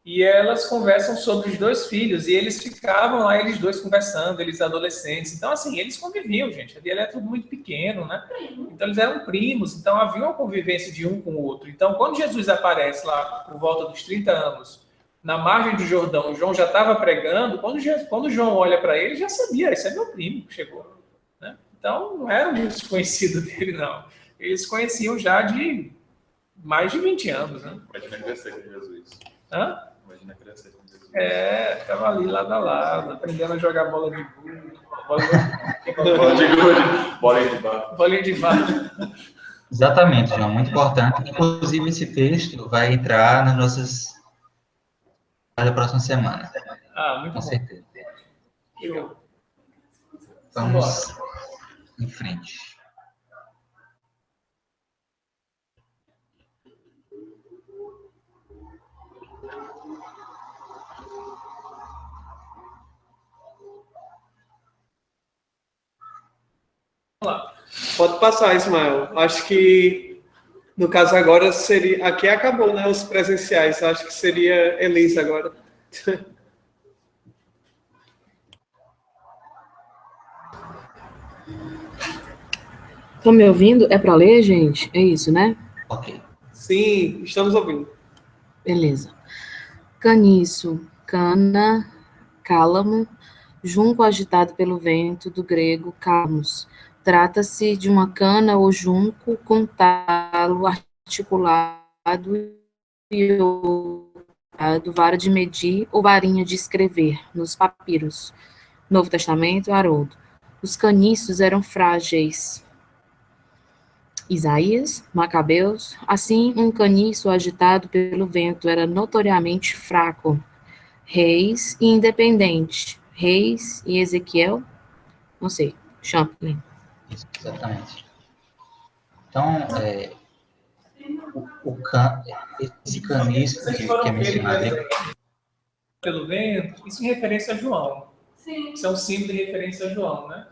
E elas conversam sobre os 2 filhos, e eles ficavam lá, eles 2 conversando, eles adolescentes. Então, assim, eles conviviam, gente. Ali era tudo muito pequeno, né? Então, eles eram primos, então havia uma convivência de um com o outro. Então, quando Jesus aparece lá, por volta dos 30 anos, na margem do Jordão, João já estava pregando, quando João olha para ele, já sabia, esse é meu primo que chegou. Né? Então, não era um desconhecido dele, não. Eles conheciam já de mais de 20 anos. Né? Imagina crescer com Jesus. Hã? Imagina crescer com Jesus. Estava ali lado a lado, aprendendo a jogar bola de gude, Bola de bar. bolinha de bar. Exatamente, João, muito importante. Inclusive, esse texto vai entrar nas nossas da próxima semana. Muito Com bom. certeza. Show. Vamos em frente. Vamos lá. Pode passar, Ismael. Acho que, no caso agora, seria... Aqui acabou, né? Os presenciais. Acho que seria Elisa agora. Estão me ouvindo? É para ler, gente? É isso, né? Ok. Sim, estamos ouvindo. Beleza. Caniço, cana, cálamo, junco agitado pelo vento, do grego calmos. Trata-se de uma cana ou junco com talo articulado e vara de medir ou varinha de escrever, nos papiros. Novo Testamento, Haroldo. Os caniços eram frágeis. Isaías, Macabeus. Assim, um caniço agitado pelo vento era notoriamente fraco. Reis e independente. Reis e Ezequiel, não sei, Champlin. Isso, exatamente. Então, esse caniço que é mencionado aí, Pelo vento, isso em referência a João. Sim. Isso é um símbolo de referência a João, né?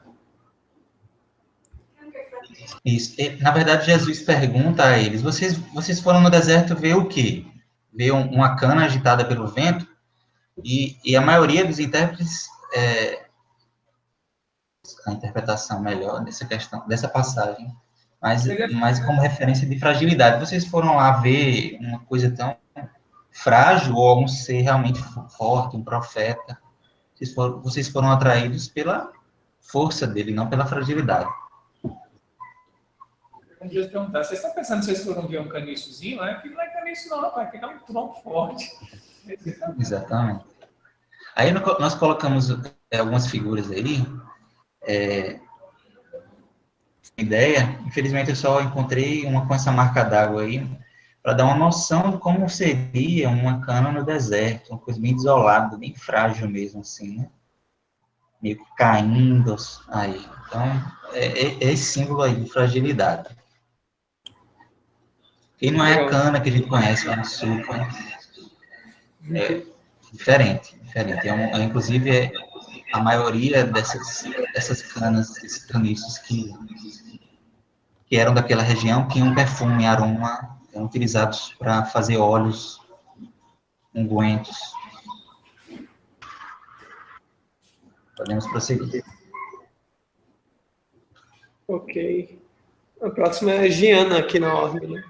isso. Na verdade, Jesus pergunta a eles: vocês foram no deserto ver o quê? Ver uma cana agitada pelo vento? E a maioria dos intérpretes, a interpretação melhor dessa questão, dessa passagem, mas como referência de fragilidade. Vocês foram lá ver uma coisa tão frágil ou algum ser realmente forte, um profeta? Vocês foram atraídos pela força dele, não pela fragilidade. Um dia eu perguntar, vocês estão pensando que vocês foram ver um caniçozinho? Aquilo não é caniço não, rapaz, aquilo é um tronco forte. Exatamente. Aí nós colocamos algumas figuras aí. Ideia, infelizmente eu só encontrei uma com essa marca d'água aí, para dar uma noção de como seria uma cana no deserto, uma coisa bem desolada, bem frágil mesmo, assim, né? Meio que caindo aí. Então, é esse símbolo aí de fragilidade. E não é a cana que a gente conhece lá no sul, né? É diferente. Inclusive, a maioria dessas canas, desses caniços que eram daquela região, tinham perfume, aroma, eram utilizados para fazer óleos, ungüentos. Podemos prosseguir. Ok. A próxima é Giana aqui na ordem, né?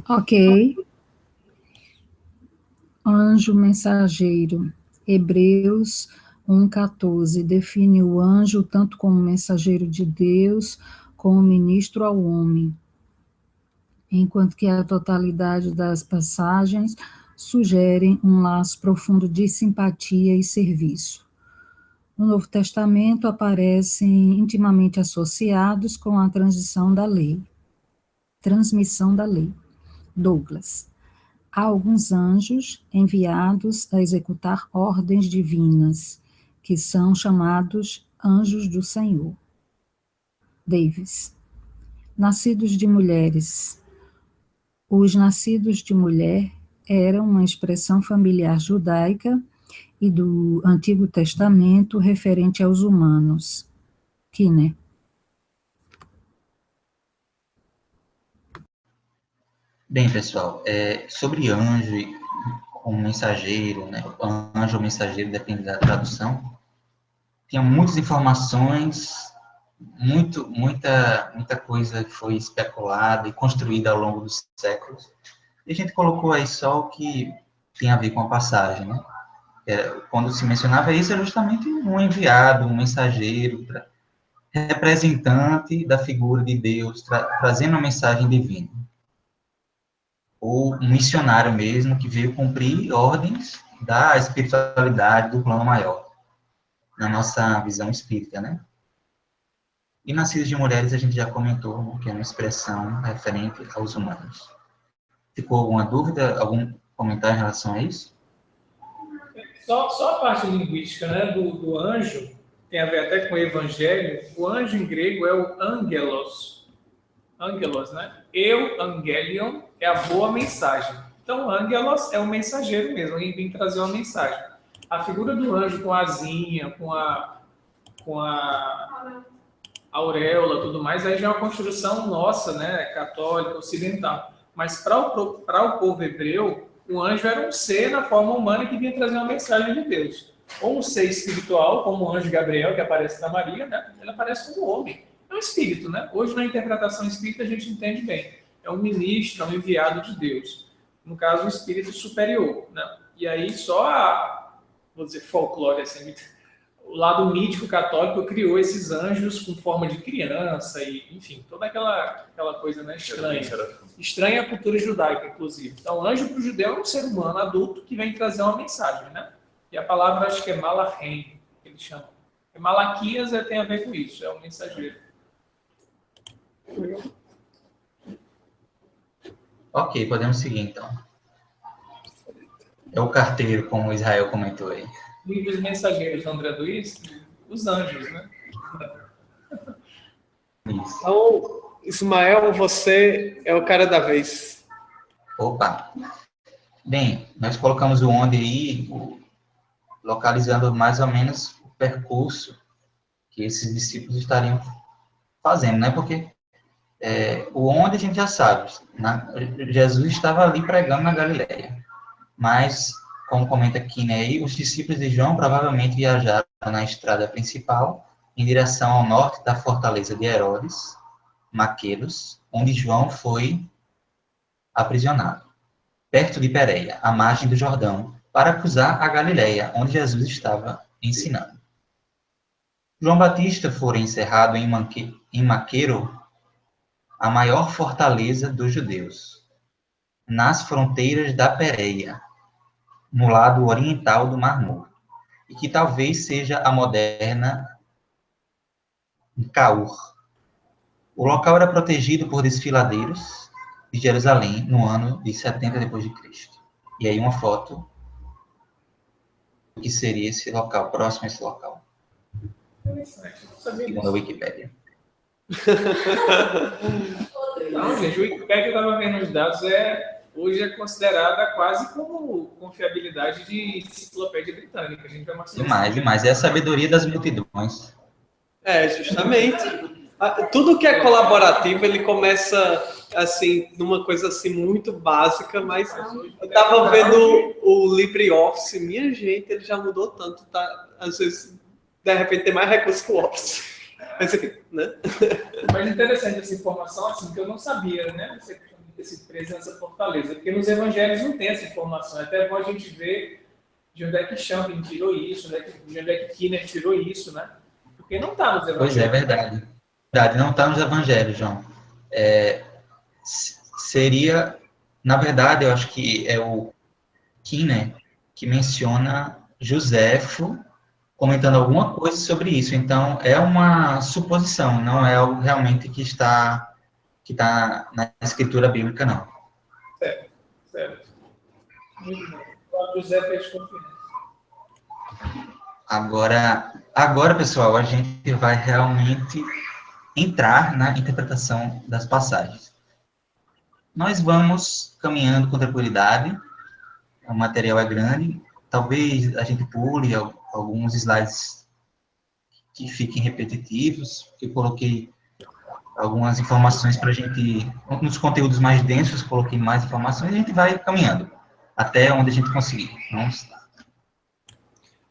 Ok. Anjo mensageiro. Hebreus 1,14 define o anjo tanto como mensageiro de Deus, como ministro ao homem, enquanto que a totalidade das passagens sugerem um laço profundo de simpatia e serviço. No Novo Testamento aparecem intimamente associados com a transmissão da lei. Douglas. Há alguns anjos enviados a executar ordens divinas, que são chamados anjos do Senhor. Davis. Nascidos de mulheres. Os nascidos de mulher eram uma expressão familiar judaica e do Antigo Testamento referente aos humanos. Kinner. Bem, pessoal, sobre anjo como mensageiro, né? Anjo ou mensageiro, depende da tradução. Tinha muitas informações muita coisa foi especulada e construída ao longo dos séculos. E a gente colocou aí só o que tem a ver com a passagem, né? Quando se mencionava isso, é justamente um enviado, um mensageiro, representante da figura de Deus, trazendo a mensagem divina. Ou um missionário mesmo, que veio cumprir ordens da espiritualidade, do plano maior, na nossa visão espírita, né? E nascidos de mulheres, a gente já comentou, que é uma expressão referente aos humanos. Ficou alguma dúvida, algum comentário em relação a isso? Só a parte linguística, né, do anjo, tem a ver até com o evangelho. O anjo em grego é o angelos. Angelos, né? Angelion é a boa mensagem. Então, angelos é o mensageiro mesmo, ele vem trazer uma mensagem. A figura do anjo com a asinha, com a auréola, tudo mais, aí já é uma construção nossa, né, católica, ocidental. Mas para o povo hebreu, o anjo era um ser na forma humana que vinha trazer uma mensagem de Deus. Ou um ser espiritual, como o anjo Gabriel, que aparece na Maria, né? Ele aparece como homem. É um espírito, né? Hoje, na interpretação espírita, a gente entende bem. É um ministro, é um enviado de Deus. No caso, um espírito superior, né? E aí, vou dizer, folclore, assim, o lado mítico católico criou esses anjos com forma de criança e, enfim, toda aquela coisa, né, estranha. Estranha a cultura judaica, inclusive. Então, anjo para o judeu é um ser humano adulto que vem trazer uma mensagem, né? E a palavra, acho que é malachem, que eles chamam. E Malaquias tem a ver com isso, é um mensageiro. Ok, podemos seguir, então. É o carteiro, como o Israel comentou aí. E os mensageiros, André Luiz, os anjos, né? Isso. Então, Ismael, você é o cara da vez. Opa! Bem, nós colocamos o onde aí, localizando mais ou menos o percurso que esses discípulos estariam fazendo, né? Porque o onde a gente já sabe, Jesus estava ali pregando na Galileia, mas, como comenta aqui, né, os discípulos de João provavelmente viajaram na estrada principal em direção ao norte da fortaleza de Herodes, Maquedos, onde João foi aprisionado, perto de Pérea, à margem do Jordão, para cruzar a Galileia, onde Jesus estava ensinando. João Batista fora encerrado em Maqueiro, a maior fortaleza dos judeus, nas fronteiras da Pérea, no lado oriental do Mar Morto, e que talvez seja a moderna Caur. O local era protegido por desfiladeiros de Jerusalém no ano de 70 depois de Cristo. E aí uma foto do que seria esse local, próximo a esse local. Segundo a Wikipédia. Não, gente, o Wikipédia, eu estava vendo os dados, hoje é considerada quase como confiabilidade de enciclopédia britânica. A gente vai mostrar Demais. É a sabedoria das multidões. Justamente. Tudo que é colaborativo, ele começa, assim, numa coisa, assim, muito básica, mas eu estava vendo o LibreOffice, minha gente, ele já mudou tanto, tá? Às vezes, de repente, tem mais recursos que o Office. Mas, enfim, né? Mas interessante essa informação, assim, que eu não sabia, né? Esse presença fortaleza, porque nos evangelhos não tem essa informação. É até bom a gente ver de onde é que Champlin tirou isso, de onde é que Kinner tirou isso, né? Porque não está nos evangelhos. Pois é, verdade. Não está nos evangelhos, João. Seria, na verdade, eu acho que é o Kinner que menciona Joséfo comentando alguma coisa sobre isso. Então, é uma suposição, não é algo realmente que está na escritura bíblica, não. Certo. Muito bom. O José fez confiança. Agora, pessoal, a gente vai realmente entrar na interpretação das passagens. Nós vamos caminhando com tranquilidade, o material é grande, talvez a gente pule alguns slides que fiquem repetitivos, eu coloquei algumas informações para a gente, nos conteúdos mais densos, coloquei mais informações, e a gente vai caminhando até onde a gente conseguir. Vamos lá.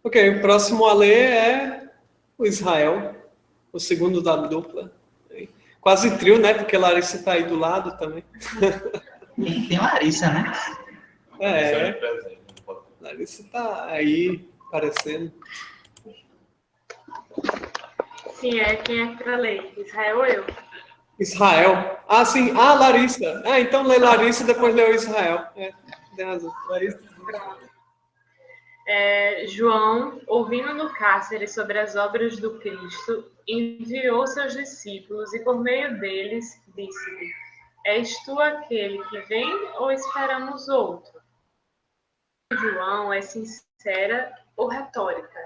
Ok, o próximo a ler é o Israel. o segundo da dupla. Quase trio, né? Porque Larissa está aí do lado também. Tem Larissa, né? Larissa está aí aparecendo. Sim, quem é que para ler? Israel ou eu? Israel. Ah, sim. Ah, Larissa. Ah, então lê Larissa e depois lê o Israel. Tem razão. Larissa. João, ouvindo no cárcere sobre as obras do Cristo, enviou seus discípulos e, por meio deles, disse-lhe: És tu aquele que vem ou esperamos outro? João é sincera ou retórica?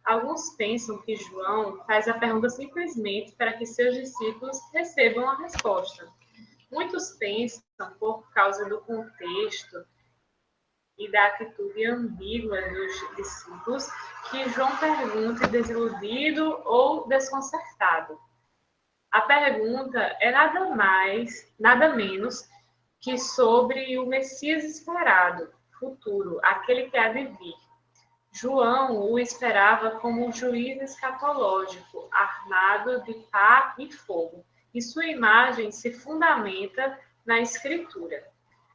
Alguns pensam que João faz a pergunta simplesmente para que seus discípulos recebam a resposta. Muitos pensam, por causa do contexto e da atitude ambígua dos discípulos, que João pergunte desiludido ou desconcertado. A pergunta é nada menos que sobre o Messias esperado, futuro, aquele que há de vir. João o esperava como um juiz escatológico, armado de pá e fogo, e sua imagem se fundamenta na Escritura.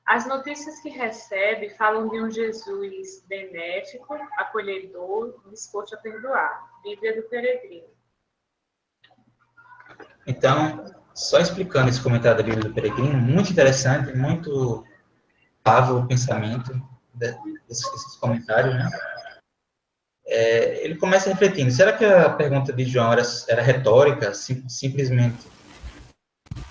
As notícias que recebe falam de um Jesus benéfico, acolhedor, disposto a perdoar. Bíblia do Peregrino. Então, só explicando esse comentário da Bíblia do Peregrino, muito interessante, muito fável o pensamento desses comentários, né? Ele começa refletindo, será que a pergunta de João era retórica, simplesmente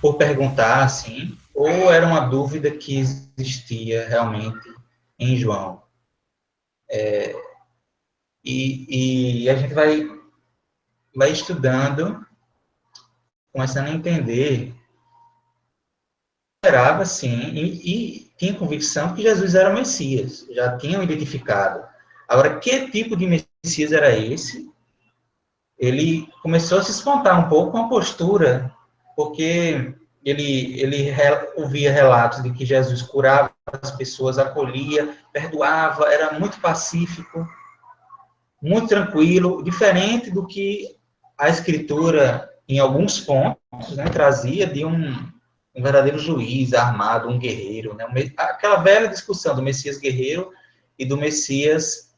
por perguntar assim, ou era uma dúvida que existia realmente em João? E a gente vai estudando, começando a entender, esperava sim, e tinha convicção que Jesus era o Messias, já tinham identificado. Agora, que tipo de Messias era esse? Ele começou a se espantar um pouco com a postura, porque ele ouvia relatos de que Jesus curava as pessoas, acolhia, perdoava, era muito pacífico, muito tranquilo, diferente do que a Escritura, em alguns pontos, né, trazia de um verdadeiro juiz armado, um guerreiro, né? Aquela velha discussão do Messias guerreiro e do Messias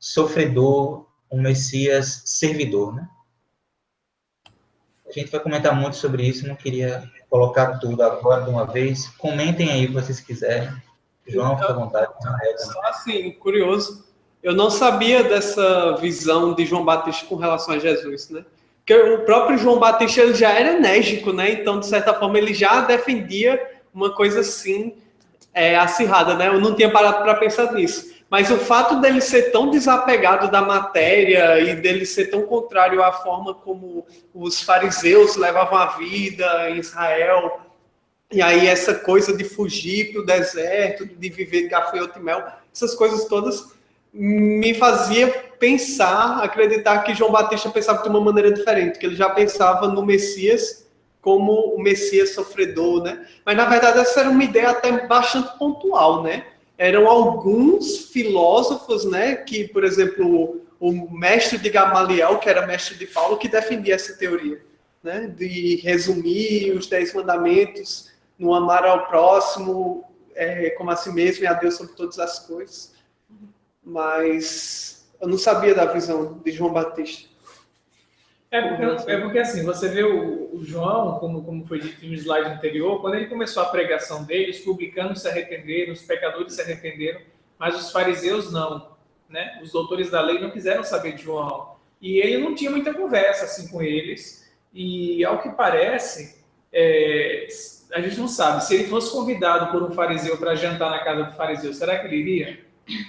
sofredor, um Messias servidor, né? A gente vai comentar muito sobre isso, não queria colocar tudo agora de uma vez. Comentem aí o que vocês quiserem. João, fica à vontade. Só assim, curioso, eu não sabia dessa visão de João Batista com relação a Jesus, né? Porque o próprio João Batista ele já era enérgico, né? Então, de certa forma, ele já defendia uma coisa assim, acirrada, né? Eu não tinha parado para pensar nisso. Mas o fato dele ser tão desapegado da matéria e dele ser tão contrário à forma como os fariseus levavam a vida em Israel, e aí essa coisa de fugir para o deserto, de viver de gafanhoto e mel, essas coisas todas me fazia pensar, acreditar que João Batista pensava de uma maneira diferente, que ele já pensava no Messias como o Messias sofredor, né? Mas, na verdade, essa era uma ideia até bastante pontual, né? Eram alguns filósofos, né, que, por exemplo, o mestre de Gamaliel, que era mestre de Paulo, que defendia essa teoria, né, de resumir os 10 mandamentos no amar ao próximo como a si mesmo e a Deus sobre todas as coisas. Mas eu não sabia da visão de João Batista. Porque assim, você vê o João, como foi dito no slide anterior, quando ele começou a pregação dele, os publicanos se arrependeram, os pecadores se arrependeram, mas os fariseus não, né? Os doutores da lei não quiseram saber de João. E ele não tinha muita conversa assim com eles, e ao que parece, a gente não sabe, se ele fosse convidado por um fariseu para jantar na casa do fariseu, será que ele iria?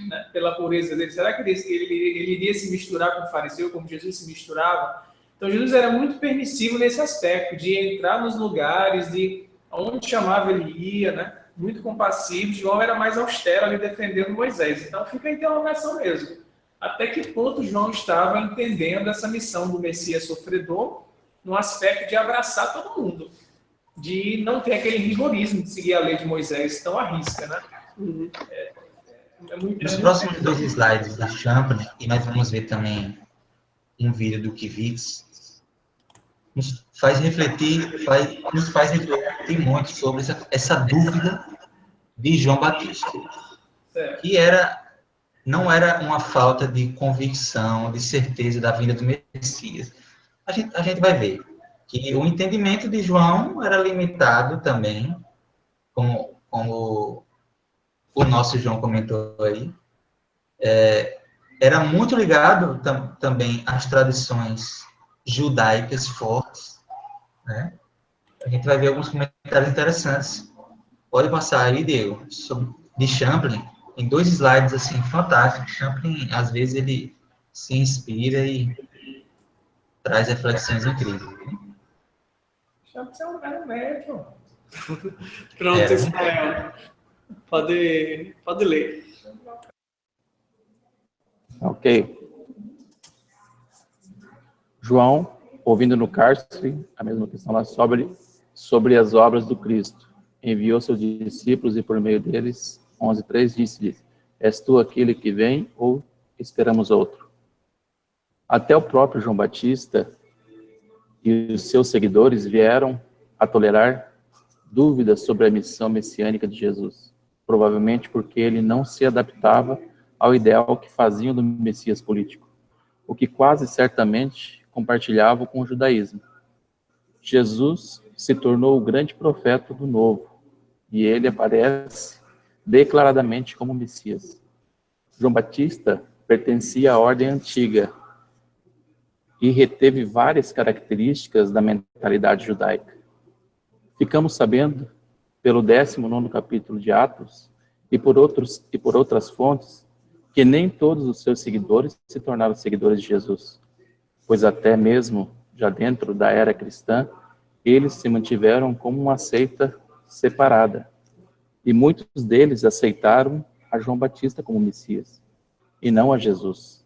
Né? Pela pureza dele, será que ele iria se misturar com o fariseu, como Jesus se misturava? Então, Jesus era muito permissivo nesse aspecto, de entrar nos lugares, de onde chamava ele ia, né? Muito compassivo. João era mais austero ali defendendo Moisés. Então, fica a interrogação mesmo. Até que ponto João estava entendendo essa missão do Messias sofredor no aspecto de abraçar todo mundo, de não ter aquele rigorismo de seguir a lei de Moisés tão à risca, né? Nos próximos 2 slides da Champney, e nós vamos ver também um vídeo do Kivitz, nos faz refletir muito sobre essa dúvida de João Batista, que não era uma falta de convicção, de certeza da vinda do Messias. A gente vai ver que o entendimento de João era limitado também, como o nosso João comentou aí, era muito ligado também às tradições judaicas fortes, né? A gente vai ver alguns comentários interessantes. Pode passar aí, Diego, de Champlin, em 2 slides, assim, fantásticos. Champlin, às vezes, ele se inspira e traz reflexões incríveis. Champlin é um médium. Pronto, Israel. Pode ler. Ok. João, ouvindo no cárcere, a mesma questão lá sobre as obras do Cristo, enviou seus discípulos e por meio deles, 11:3, disse-lhes: És tu aquele que vem ou esperamos outro? Até o próprio João Batista e os seus seguidores vieram a tolerar dúvidas sobre a missão messiânica de Jesus, provavelmente porque ele não se adaptava ao ideal que faziam do Messias político, o que quase certamente compartilhavam com o judaísmo. Jesus se tornou o grande profeta do Novo, e ele aparece declaradamente como Messias. João Batista pertencia à ordem antiga e reteve várias características da mentalidade judaica. Ficamos sabendo, pelo 19º capítulo de Atos, e por outras fontes, que nem todos os seus seguidores se tornaram seguidores de Jesus, pois até mesmo já dentro da era cristã, eles se mantiveram como uma seita separada, e muitos deles aceitaram a João Batista como Messias, e não a Jesus.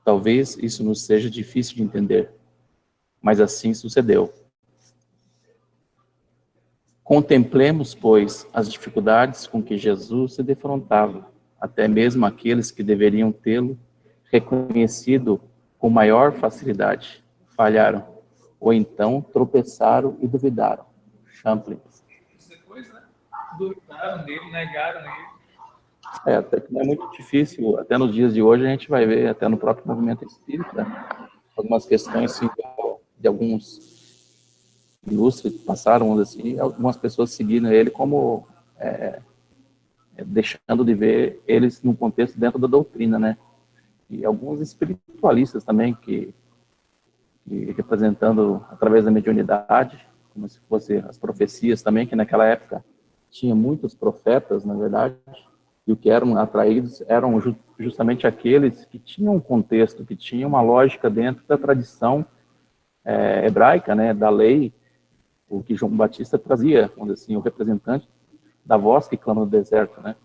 Talvez isso nos seja difícil de entender, mas assim sucedeu. Contemplemos, pois, as dificuldades com que Jesus se defrontava, até mesmo aqueles que deveriam tê-lo reconhecido com maior facilidade, falharam, ou então tropeçaram e duvidaram. Champlin. Depois, né? Duvidaram dele, negaram ele. Até que não é muito difícil, até nos dias de hoje a gente vai ver, até no próprio movimento espírita, algumas questões assim, de alguns ilustres que passaram, assim, algumas pessoas seguindo ele como deixando de ver eles num contexto dentro da doutrina, né? E alguns espiritualistas também que representando através da mediunidade, como se fossem as profecias também, que naquela época tinha muitos profetas, na verdade, e o que eram atraídos eram justamente aqueles que tinham um contexto, que tinham uma lógica dentro da tradição hebraica, né, da lei, o que João Batista trazia, vamos dizer assim, o representante da voz que clama no deserto, né?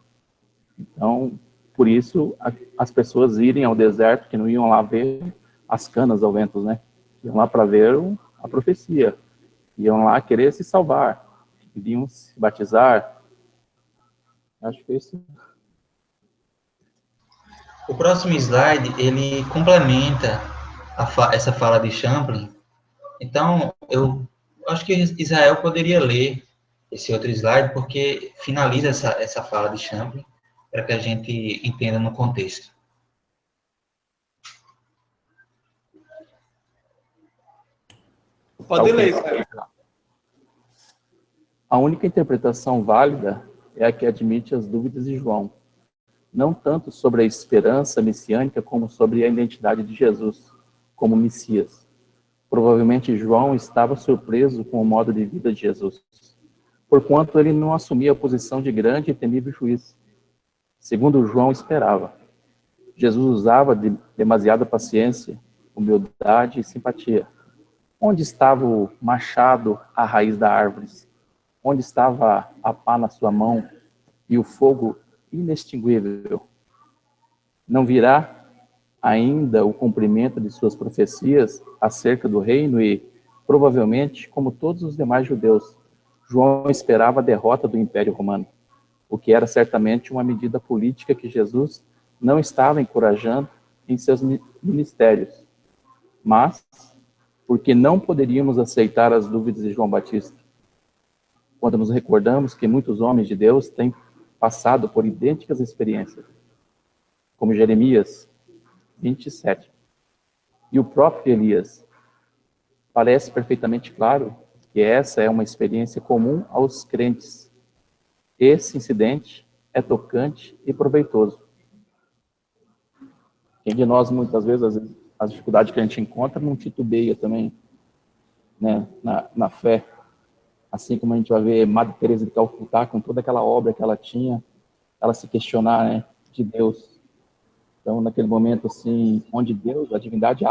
Então, por isso, as pessoas irem ao deserto, que não iam lá ver as canas ao vento, né? Iam lá para ver a profecia, iam lá querer se salvar, iriam se batizar. Acho que é isso. O próximo slide, ele complementa essa fala de Champlin. Então, eu acho que Israel poderia ler esse outro slide, porque finaliza essa fala de Champlin, para que a gente entenda no contexto. Pode ler, Israel. A única interpretação válida é a que admite as dúvidas de João, não tanto sobre a esperança messiânica, como sobre a identidade de Jesus como Messias. Provavelmente João estava surpreso com o modo de vida de Jesus, porquanto ele não assumia a posição de grande e temível juiz, segundo João esperava. Jesus usava de demasiada paciência, humildade e simpatia. Onde estava o machado à raiz da árvore? Onde estava a pá na sua mão e o fogo inextinguível? Não virá ainda o cumprimento de suas profecias acerca do reino e, provavelmente, como todos os demais judeus, João esperava a derrota do Império Romano, o que era certamente uma medida política que Jesus não estava encorajando em seus ministérios. Mas porque não poderíamos aceitar as dúvidas de João Batista, quando nos recordamos que muitos homens de Deus têm passado por idênticas experiências, como Jeremias 27. E o próprio Elias. Parece perfeitamente claro que essa é uma experiência comum aos crentes. Esse incidente é tocante e proveitoso. Quem de nós, muitas vezes, as dificuldades que a gente encontra, não titubeia também, né, na fé. Assim como a gente vai ver Madre Teresa de Calcutá, com toda aquela obra que ela tinha, ela se questionar, né, de Deus. Então, naquele momento, assim, onde Deus, a divindade,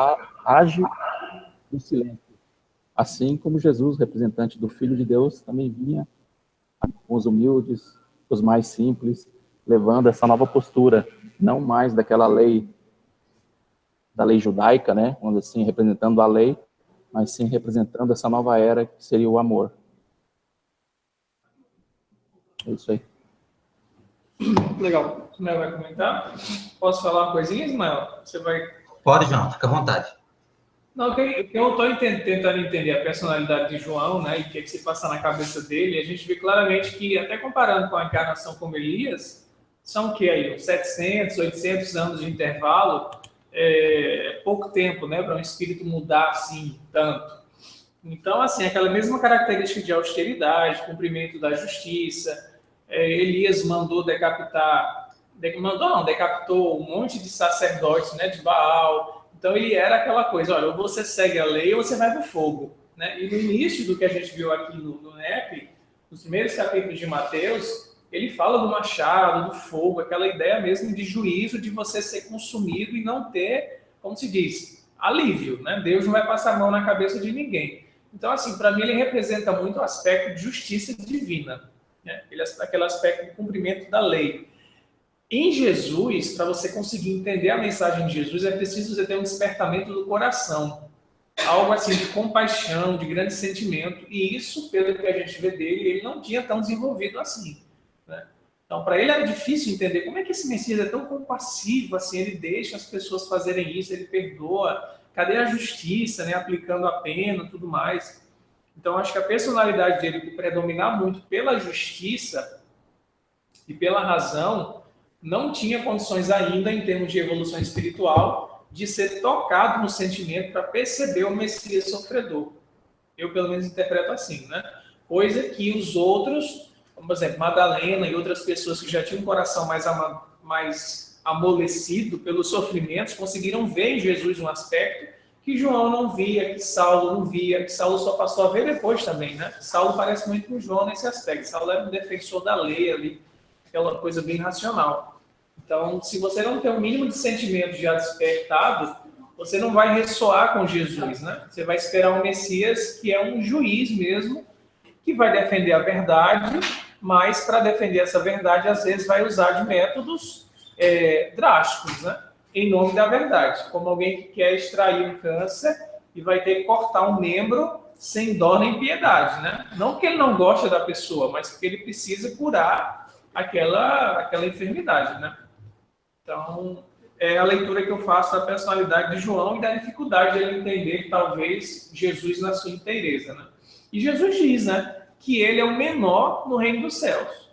age no silêncio. Assim como Jesus, representante do Filho de Deus, também vinha com os humildes, os mais simples, levando essa nova postura, não mais daquela lei, da lei judaica, né, onde assim, representando a lei, mas sim representando essa nova era que seria o amor. É isso aí. Legal. Ismael vai comentar? Posso falar uma coisinha, Ismael? Você vai... Pode, João, fica à vontade. Não, o que eu estou tentando entender a personalidade de João, né, e o que se passa na cabeça dele, a gente vê claramente que, até comparando com a encarnação como Elias, são o que aí? Uns 700, 800 anos de intervalo, pouco tempo, né, para um espírito mudar assim tanto. Então, assim, aquela mesma característica de austeridade, cumprimento da justiça. Elias mandou decapitou um monte de sacerdotes, né, de Baal. Então, ele era aquela coisa, olha, ou você segue a lei ou você vai para o fogo, né? E no início do que a gente viu aqui no NEP, nos primeiros capítulos de Mateus, ele fala do machado, do fogo, aquela ideia mesmo de juízo, de você ser consumido e não ter, como se diz, alívio, né? Deus não vai passar a mão na cabeça de ninguém. Então, assim, para mim ele representa muito o aspecto de justiça divina, né? Aquele aspecto de cumprimento da lei. Em Jesus, para você conseguir entender a mensagem de Jesus, é preciso você ter um despertamento do coração. Algo assim de compaixão, de grande sentimento. E isso, pelo que a gente vê dele, ele não tinha tão desenvolvido assim, né? Então, para ele era difícil entender como é que esse Messias é tão compassivo, assim, ele deixa as pessoas fazerem isso, ele perdoa. Cadê a justiça, né, aplicando a pena e tudo mais? Então, acho que a personalidade dele, por predominar muito pela justiça e pela razão, não tinha condições ainda, em termos de evolução espiritual, de ser tocado no sentimento para perceber o Messias sofredor. Eu, pelo menos, interpreto assim, né? Coisa que os outros, como, por exemplo, Madalena e outras pessoas que já tinham um coração mais amolecido pelos sofrimentos, conseguiram ver em Jesus um aspecto que João não via, que Saulo não via, que Saulo só passou a ver depois também, né? Saulo parece muito com João nesse aspecto. Saulo era um defensor da lei ali, aquela coisa bem racional. Então, se você não tem um mínimo de sentimento já despertado, você não vai ressoar com Jesus, né? Você vai esperar um Messias que é um juiz mesmo, que vai defender a verdade, mas para defender essa verdade, às vezes vai usar de métodos drásticos, né? Em nome da verdade. Como alguém que quer extrair um câncer e vai ter que cortar um membro sem dó nem piedade, né? Não porque ele não gosta da pessoa, mas porque ele precisa curar aquela enfermidade, né? Então, é a leitura que eu faço da personalidade de João e da dificuldade de ele entender, talvez, Jesus na sua inteireza, né? E Jesus diz, né, que ele é o menor no reino dos céus.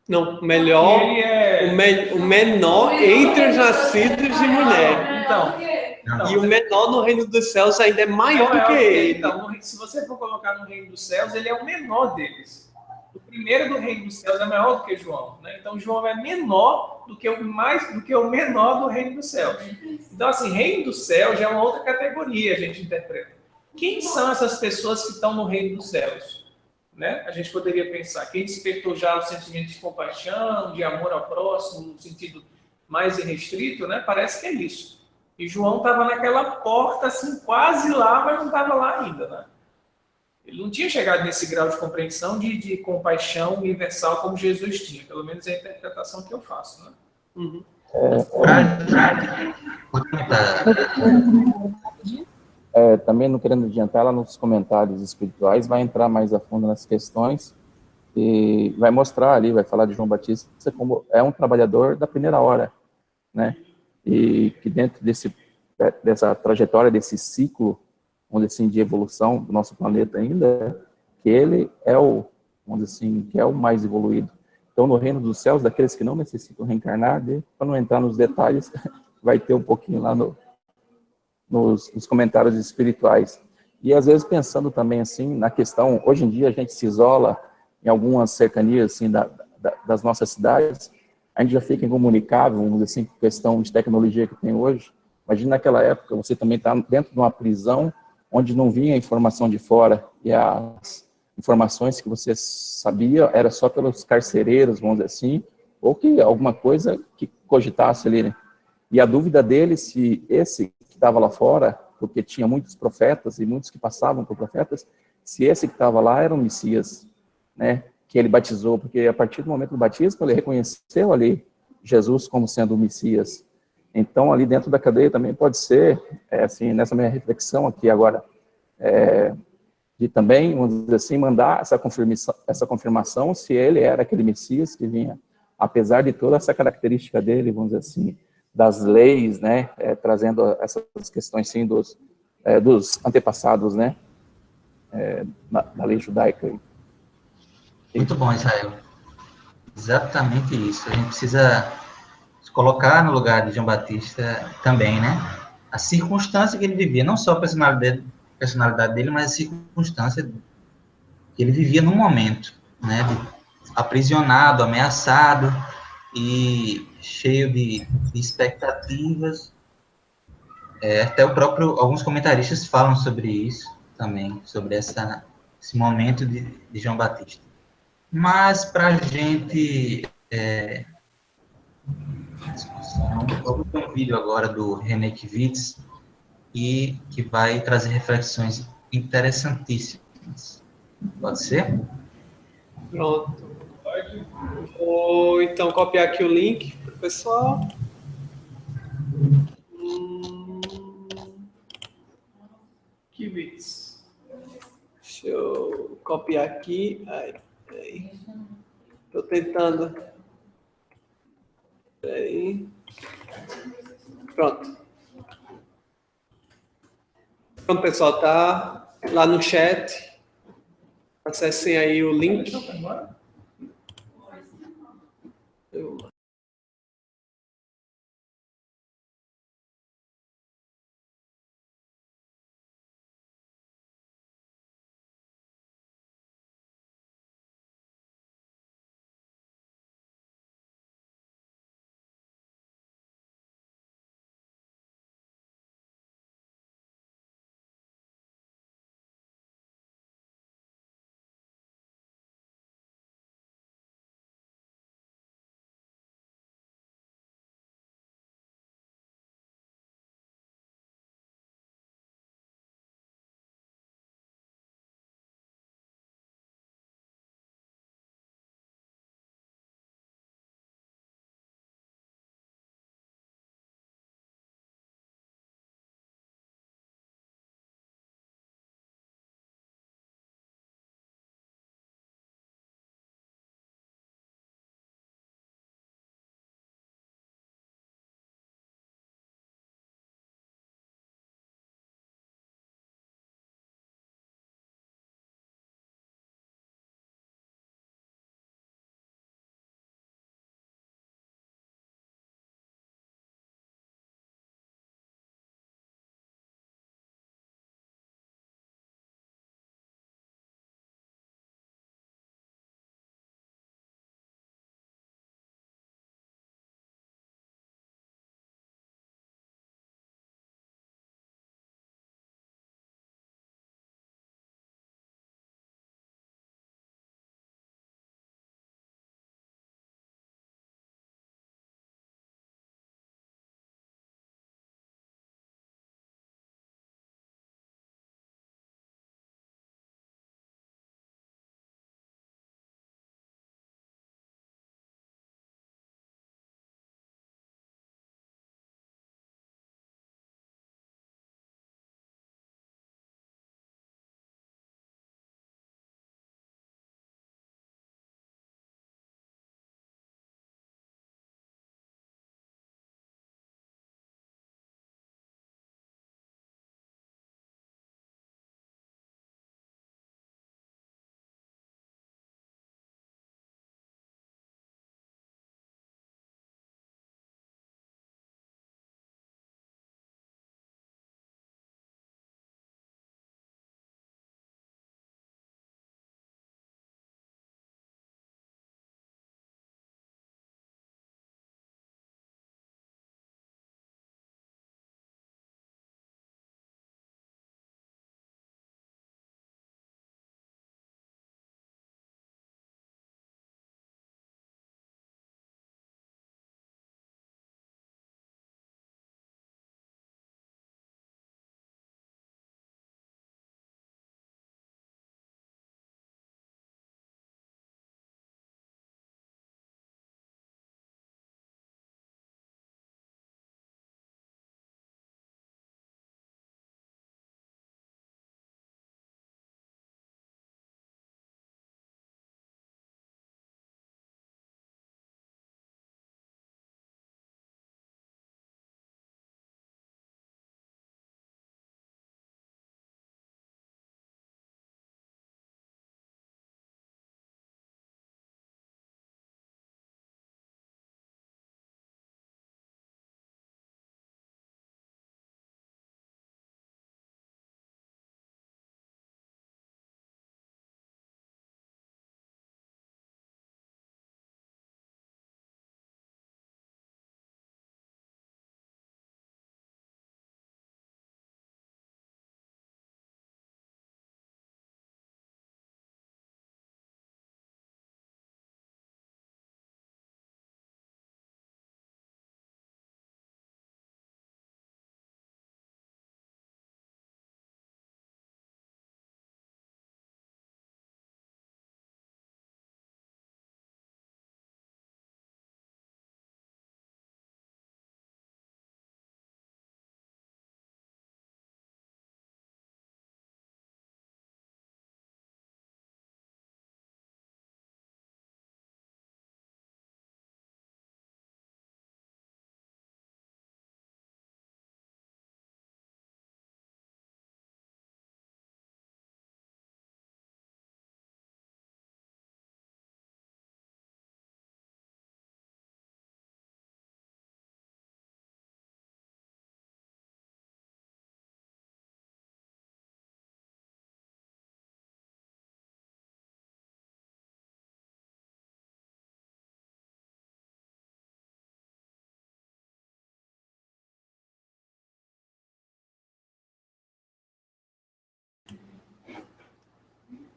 Não, o melhor, o menor entre os nascidos de mulher. Então, e o menor no reino dos céus ainda é maior do que ele. Então, se você for colocar no reino dos céus, ele é o menor deles. O primeiro do reino dos céus é maior do que João, né? Então, João é menor do que o menor do reino dos céus. Então, assim, reino dos céus já é uma outra categoria, a gente interpreta. Quem são essas pessoas que estão no reino dos céus? Né? A gente poderia pensar, quem despertou já o sentimento de compaixão, de amor ao próximo, no sentido mais irrestrito, né? Parece que é isso. E João estava naquela porta, assim, quase lá, mas não estava lá ainda, né? Ele não tinha chegado nesse grau de compreensão de compaixão universal como Jesus tinha. Pelo menos é a interpretação que eu faço, né? Uhum. Também não querendo adiantar, lá nos comentários espirituais, vai entrar mais a fundo nas questões e vai mostrar ali, vai falar de João Batista como é um trabalhador da primeira hora, né? E que dentro dessa trajetória, desse ciclo, vamos dizer assim, de evolução do nosso planeta ainda, que ele é o, vamos dizer assim, que é o mais evoluído. Então, no reino dos céus, daqueles que não necessitam reencarnar, para não entrar nos detalhes, vai ter um pouquinho lá nos comentários espirituais. E às vezes pensando também assim na questão, hoje em dia a gente se isola em algumas cercanias assim das nossas cidades, a gente já fica incomunicável, vamos dizer assim, questão de tecnologia que tem hoje. Imagina naquela época, você também está dentro de uma prisão onde não vinha informação de fora e as informações que você sabia era só pelos carcereiros, vamos dizer assim, ou que alguma coisa que cogitasse ali, né? E a dúvida dele se esse que estava lá fora, porque tinha muitos profetas e muitos que passavam por profetas, se esse que estava lá era o Messias, né, que ele batizou, porque a partir do momento do batismo ele reconheceu ali Jesus como sendo o Messias. Então ali dentro da cadeia também pode ser, assim, nessa minha reflexão aqui agora, de também, vamos dizer assim, mandar essa confirmação se ele era aquele Messias que vinha, apesar de toda essa característica dele, vamos dizer assim, das leis, né, trazendo essas questões, sim, dos antepassados, né, da lei judaica. Muito bom, Israel. Exatamente isso. A gente precisa se colocar no lugar de João Batista também, né? A circunstância que ele vivia, não só a personalidade dele, mas a circunstância que ele vivia no momento, né? Aprisionado, ameaçado e cheio de expectativas. Até alguns comentaristas falam sobre isso também, sobre esse momento de João Batista. Mas para a gente discussão, vamos ver um vídeo agora do René Kivitz e que vai trazer reflexões interessantíssimas. Pode ser? Pronto. Vou então copiar aqui o link para o pessoal. Kivitz. Deixa eu copiar aqui. Estou tentando. Aí. Pronto. Pronto, pessoal, tá lá no chat. Acessem aí o link.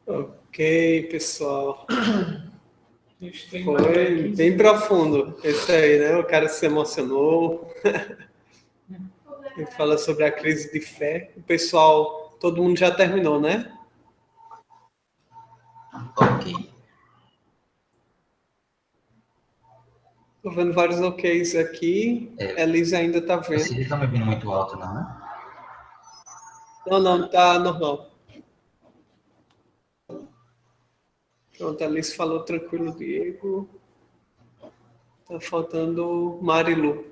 Ok, pessoal. Tem Foi bem profundo esse aí, né? O cara se emocionou. Ele fala sobre a crise de fé. O pessoal, todo mundo já terminou, né? Ok. Tô vendo vários oks aqui. Elisa ainda tá vendo. Vocês estão me ouvindo muito alto, não, né? Não, tá normal. Pronto, a Alice falou tranquilo, Diego. Tá faltando Marilu.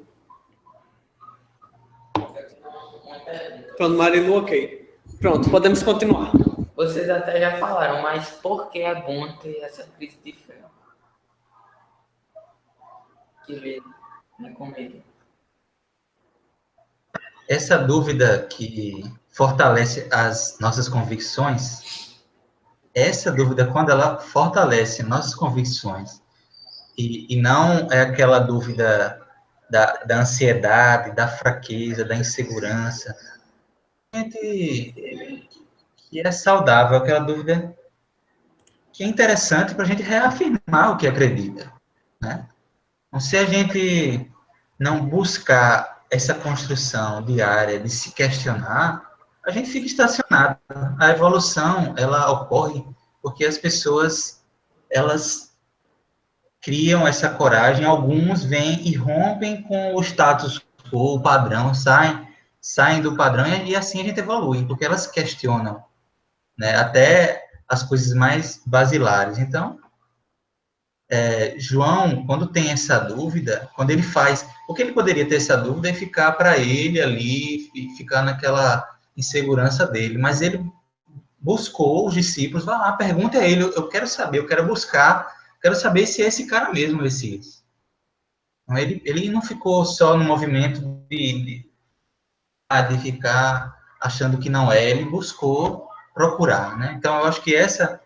Pronto, Marilu, ok. Pronto, podemos continuar. Vocês até já falaram, mas por que é bom ter essa crise de fé? Que recomendo. Essa dúvida que fortalece as nossas convicções, essa dúvida, quando ela fortalece nossas convicções, e não é aquela dúvida da ansiedade, da fraqueza, da insegurança, que é saudável, aquela dúvida que é interessante para a gente reafirmar o que acredita, né? Então, se a gente não buscar essa construção diária de se questionar, a gente fica estacionado. A evolução, ela ocorre porque as pessoas, elas criam essa coragem, alguns vêm e rompem com o status quo, o padrão, saem do padrão e assim a gente evolui, porque elas questionam, né, até as coisas mais basilares. Então, João, quando tem essa dúvida, quando ele faz, porque ele poderia ter essa dúvida e ficar para ele ali, e ficar naquela insegurança dele, mas ele buscou os discípulos, vai lá, pergunta a ele, eu quero saber, eu quero buscar, quero saber se é esse cara mesmo, Messias. Então, ele não ficou só no movimento de ficar achando que não é, ele buscou procurar, né? Então, eu acho que essa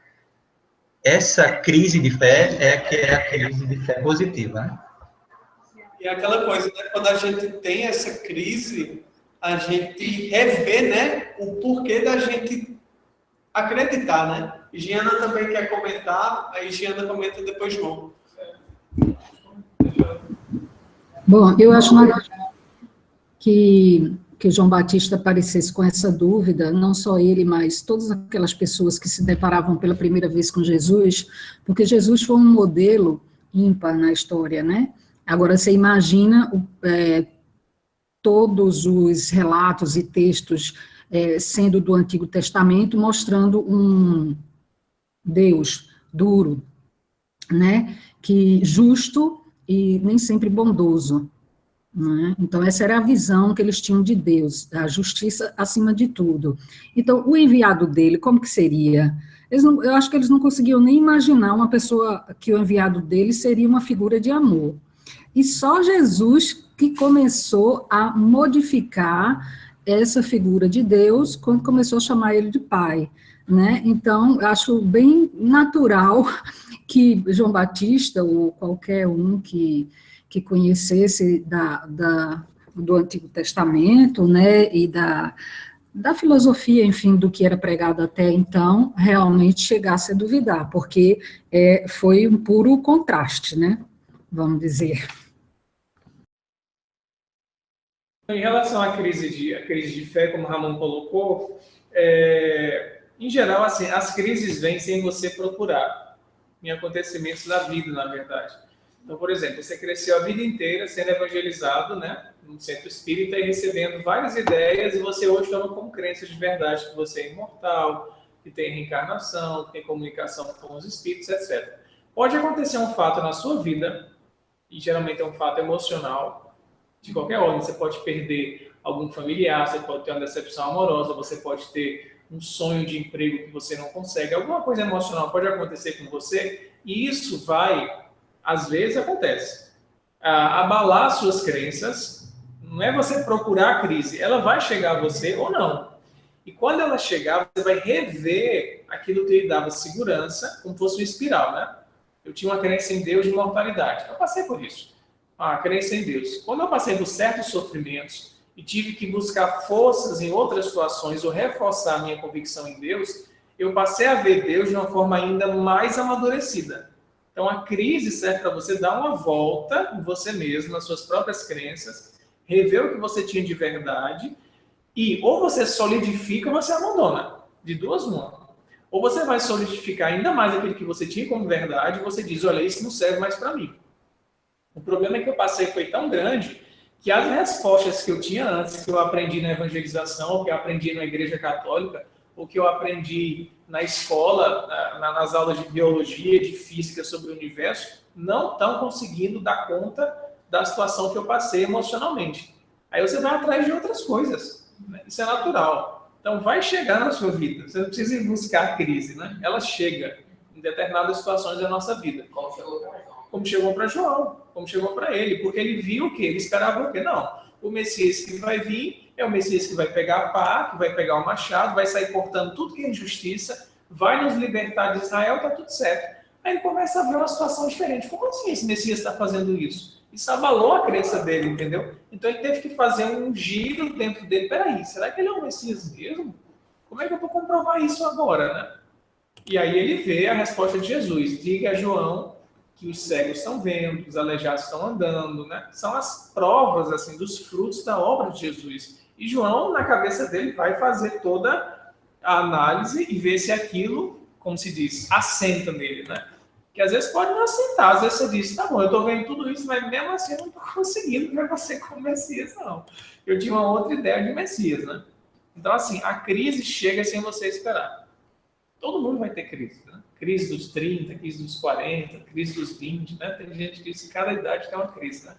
crise de fé é a crise de fé positiva, né? E aquela coisa, né? Quando a gente tem essa crise, a gente revê, né, o porquê da gente acreditar, né? Giana também quer comentar, aí Giana comenta depois João. Bom, eu acho que João Batista aparecesse com essa dúvida, não só ele, mas todas aquelas pessoas que se deparavam pela primeira vez com Jesus, porque Jesus foi um modelo ímpar na história, né? Agora, você imagina todos os relatos e textos sendo do Antigo Testamento, mostrando um Deus duro, né? Que justo e nem sempre bondoso. Né? Então, essa era a visão que eles tinham de Deus, a justiça acima de tudo. Então, o enviado dele, como que seria? Eu acho que eles não conseguiam nem imaginar uma pessoa que o enviado dele seria uma figura de amor. E só Jesus que começou a modificar essa figura de Deus quando começou a chamar ele de pai. Né? Então, acho bem natural que João Batista, ou qualquer um que conhecesse do Antigo Testamento, né, e da filosofia, enfim, do que era pregado até então, realmente chegasse a duvidar, porque foi um puro contraste, né, vamos dizer. Em relação à crise de fé, como o Ramon colocou, em geral, assim, as crises vêm sem você procurar, em acontecimentos da vida, na verdade. Então, por exemplo, você cresceu a vida inteira sendo evangelizado, né, no centro espírita e recebendo várias ideias, e você hoje toma como crença de verdade que você é imortal, que tem reencarnação, que tem comunicação com os espíritos, etc. Pode acontecer um fato na sua vida, e geralmente é um fato emocional, de qualquer ordem. Você pode perder algum familiar, você pode ter uma decepção amorosa, você pode ter um sonho de emprego que você não consegue, alguma coisa emocional pode acontecer com você, e isso vai, às vezes acontece, abalar suas crenças. Não é você procurar a crise, ela vai chegar a você ou não. E quando ela chegar, você vai rever aquilo que lhe dava segurança, como fosse uma espiral, né? Eu tinha uma crença em Deus de imortalidade. Eu passei por isso. Crença em Deus. Quando eu passei por certos sofrimentos e tive que buscar forças em outras situações ou reforçar a minha convicção em Deus, eu passei a ver Deus de uma forma ainda mais amadurecida. Então, a crise serve para você dar uma volta em você mesmo, nas suas próprias crenças, rever o que você tinha de verdade, e ou você solidifica ou você abandona. De duas, uma. Ou você vai solidificar ainda mais aquilo que você tinha como verdade, e você diz, olha, isso não serve mais para mim. O problema é que eu passei foi tão grande que as respostas que eu tinha antes, que eu aprendi na evangelização, ou que eu aprendi na igreja católica, ou que eu aprendi na escola, nas aulas de biologia, de física sobre o universo, não estão conseguindo dar conta da situação que eu passei emocionalmente. Aí você vai atrás de outras coisas, né? Isso é natural. Então vai chegar na sua vida. Você não precisa ir buscar a crise, né? Ela chega em determinadas situações da nossa vida. Como chegou para João, como chegou para ele, porque ele viu o quê? Ele esperava o quê? Não, o Messias que vai vir é o Messias que vai pegar a pá, que vai pegar o machado, vai sair cortando tudo que é injustiça, vai nos libertar de Israel, tá tudo certo. Aí ele começa a ver uma situação diferente. Como assim esse Messias está fazendo isso? Isso abalou a crença dele, entendeu? Então ele teve que fazer um giro dentro dele. Peraí, será que ele é o Messias mesmo? Como é que eu vou comprovar isso agora, né? E aí ele vê a resposta de Jesus. Diga a João que os cegos estão vendo, que os aleijados estão andando, né? São as provas, assim, dos frutos da obra de Jesus. E João, na cabeça dele, vai fazer toda a análise e ver se aquilo, como se diz, assenta nele, né? Que às vezes pode não assentar, às vezes você diz, tá bom, eu tô vendo tudo isso, mas mesmo assim eu não tô conseguindo ver você como Messias, não. Eu tinha uma outra ideia de Messias, né? Então, assim, a crise chega sem você esperar. Todo mundo vai ter crise, né? Crise dos 30, crise dos 40, crise dos 20, né? Tem gente que diz que cada idade tem uma crise, né?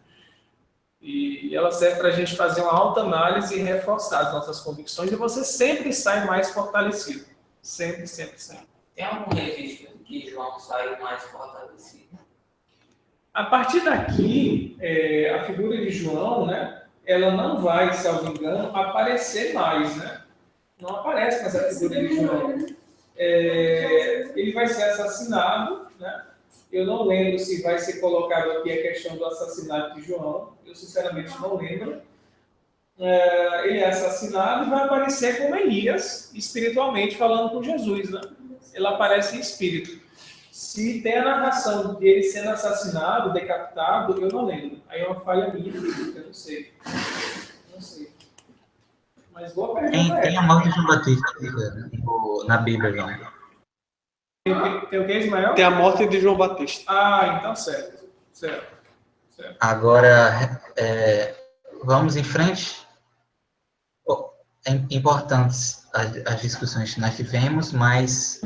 E ela serve para a gente fazer uma autoanálise e reforçar as nossas convicções e você sempre sai mais fortalecido. Sempre, sempre, sempre. Tem algum registro que João saiu mais fortalecido? A partir daqui, a figura de João, né? Ela não vai, salvo engano, aparecer mais, né? Não aparece mais a figura de João. Ele vai ser assassinado, né? Eu não lembro se vai ser colocado aqui a questão do assassinato de João, eu sinceramente não lembro. Ele é assassinado e vai aparecer como Elias, espiritualmente falando com Jesus, né? Ele aparece em espírito. Se tem a narração de ele sendo assassinado, decapitado, eu não lembro. Aí é uma falha minha, eu não sei. Não sei. Mas boa pergunta. Tem a morte de João Batista na Bíblia, João. Tem o que, Ismael? Tem a morte de João Batista. Ah, então certo. Agora, vamos em frente. É importante as discussões que nós tivemos, mas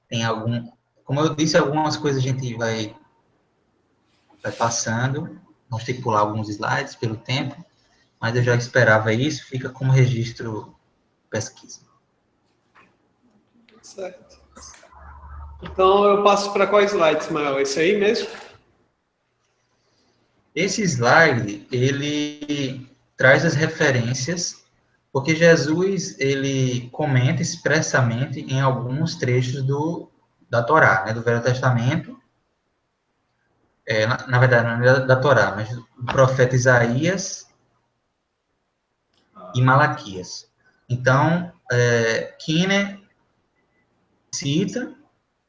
tem como eu disse, algumas coisas a gente vai passando, vamos ter que pular alguns slides pelo tempo, mas eu já esperava isso, fica como registro pesquisa. Certo. Então eu passo para qual slide, Ismael? Esse aí mesmo? Esse slide, ele traz as referências, porque Jesus, ele comenta expressamente em alguns trechos da Torá, né, do Velho Testamento, na verdade, não é da Torá, mas do profeta Isaías e Malaquias. Então, Kine cita,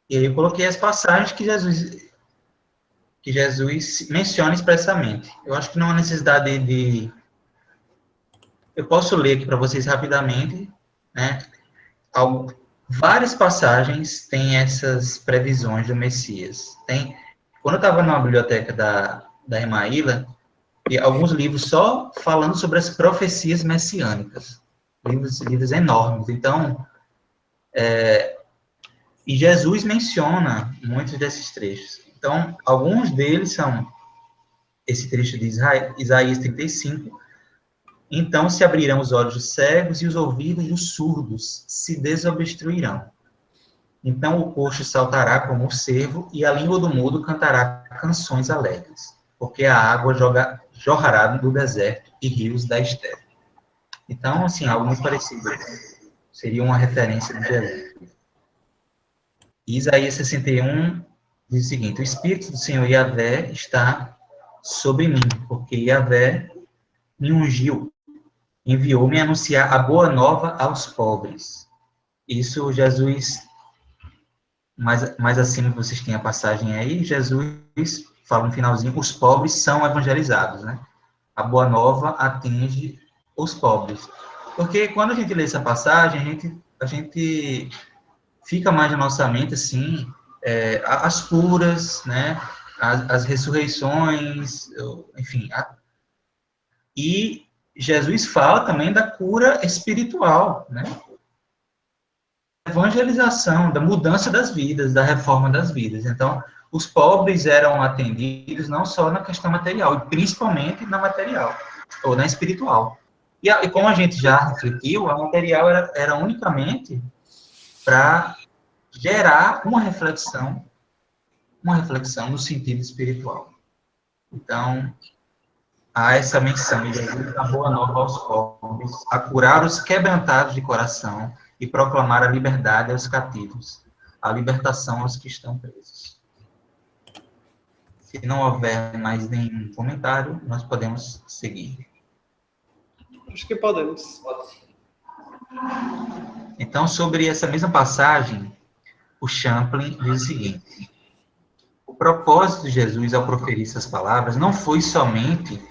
e aí eu coloquei as passagens que Jesus menciona expressamente. Eu acho que não há necessidade de... Eu posso ler aqui para vocês rapidamente, né? Várias passagens têm essas previsões do Messias. Quando eu estava na biblioteca da Emaíla, e alguns livros só falando sobre as profecias messiânicas. Livros enormes. Então, e Jesus menciona muitos desses trechos. Então, alguns deles são esse trecho de Isaías 35. Então se abrirão os olhos dos cegos e os ouvidos dos surdos se desobstruirão. Então o coxo saltará como o cervo e a língua do mudo cantará canções alegres, porque a água jorrará do deserto e rios da estepes. Então, assim, algo muito parecido. Seria uma referência de Jesus. Isaías 61 diz o seguinte: o Espírito do Senhor Yahvé está sobre mim, porque Yahvé me ungiu, enviou-me a anunciar a boa nova aos pobres. Isso, Jesus, mais acima que vocês têm a passagem aí, Jesus fala no finalzinho, os pobres são evangelizados, né? A boa nova atinge os pobres. Porque quando a gente lê essa passagem, a gente fica mais na nossa mente, assim, as curas, né? As ressurreições, enfim. E Jesus fala também da cura espiritual, né? Evangelização, da mudança das vidas, da reforma das vidas. Então, os pobres eram atendidos não só na questão material, e principalmente na material, ou na espiritual. E como a gente já refletiu, a material era unicamente para gerar uma reflexão no sentido espiritual. Então, há essa menção de Jesus da boa nova aos pobres, a curar os quebrantados de coração e proclamar a liberdade aos cativos, a libertação aos que estão presos. Se não houver mais nenhum comentário, nós podemos seguir. Acho que podemos. Então, sobre essa mesma passagem, o Champlin diz o seguinte: o propósito de Jesus ao proferir essas palavras não foi somente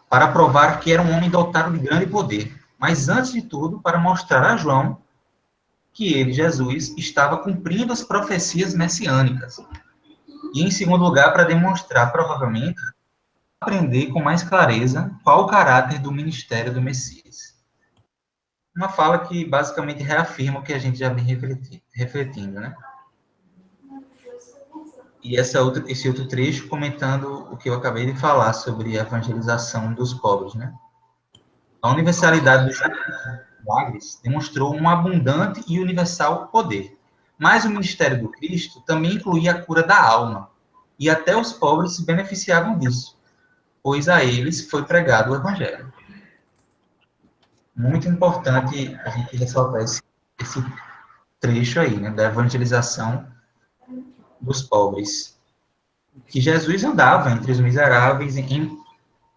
para provar que era um homem dotado de grande poder, mas, antes de tudo, para mostrar a João que ele, Jesus, estava cumprindo as profecias messiânicas. E, em segundo lugar, para demonstrar, provavelmente, aprender com mais clareza qual o caráter do ministério do Messias. Uma fala que, basicamente, reafirma o que a gente já vem refletindo, né? E esse outro trecho comentando o que eu acabei de falar sobre a evangelização dos pobres, né? A universalidade dos milagres demonstrou um abundante e universal poder. Mas o ministério do Cristo também incluía a cura da alma, e até os pobres se beneficiavam disso, pois a eles foi pregado o evangelho. Muito importante a gente ressaltar esse trecho aí, né, da evangelização dos pobres. Que Jesus andava entre os miseráveis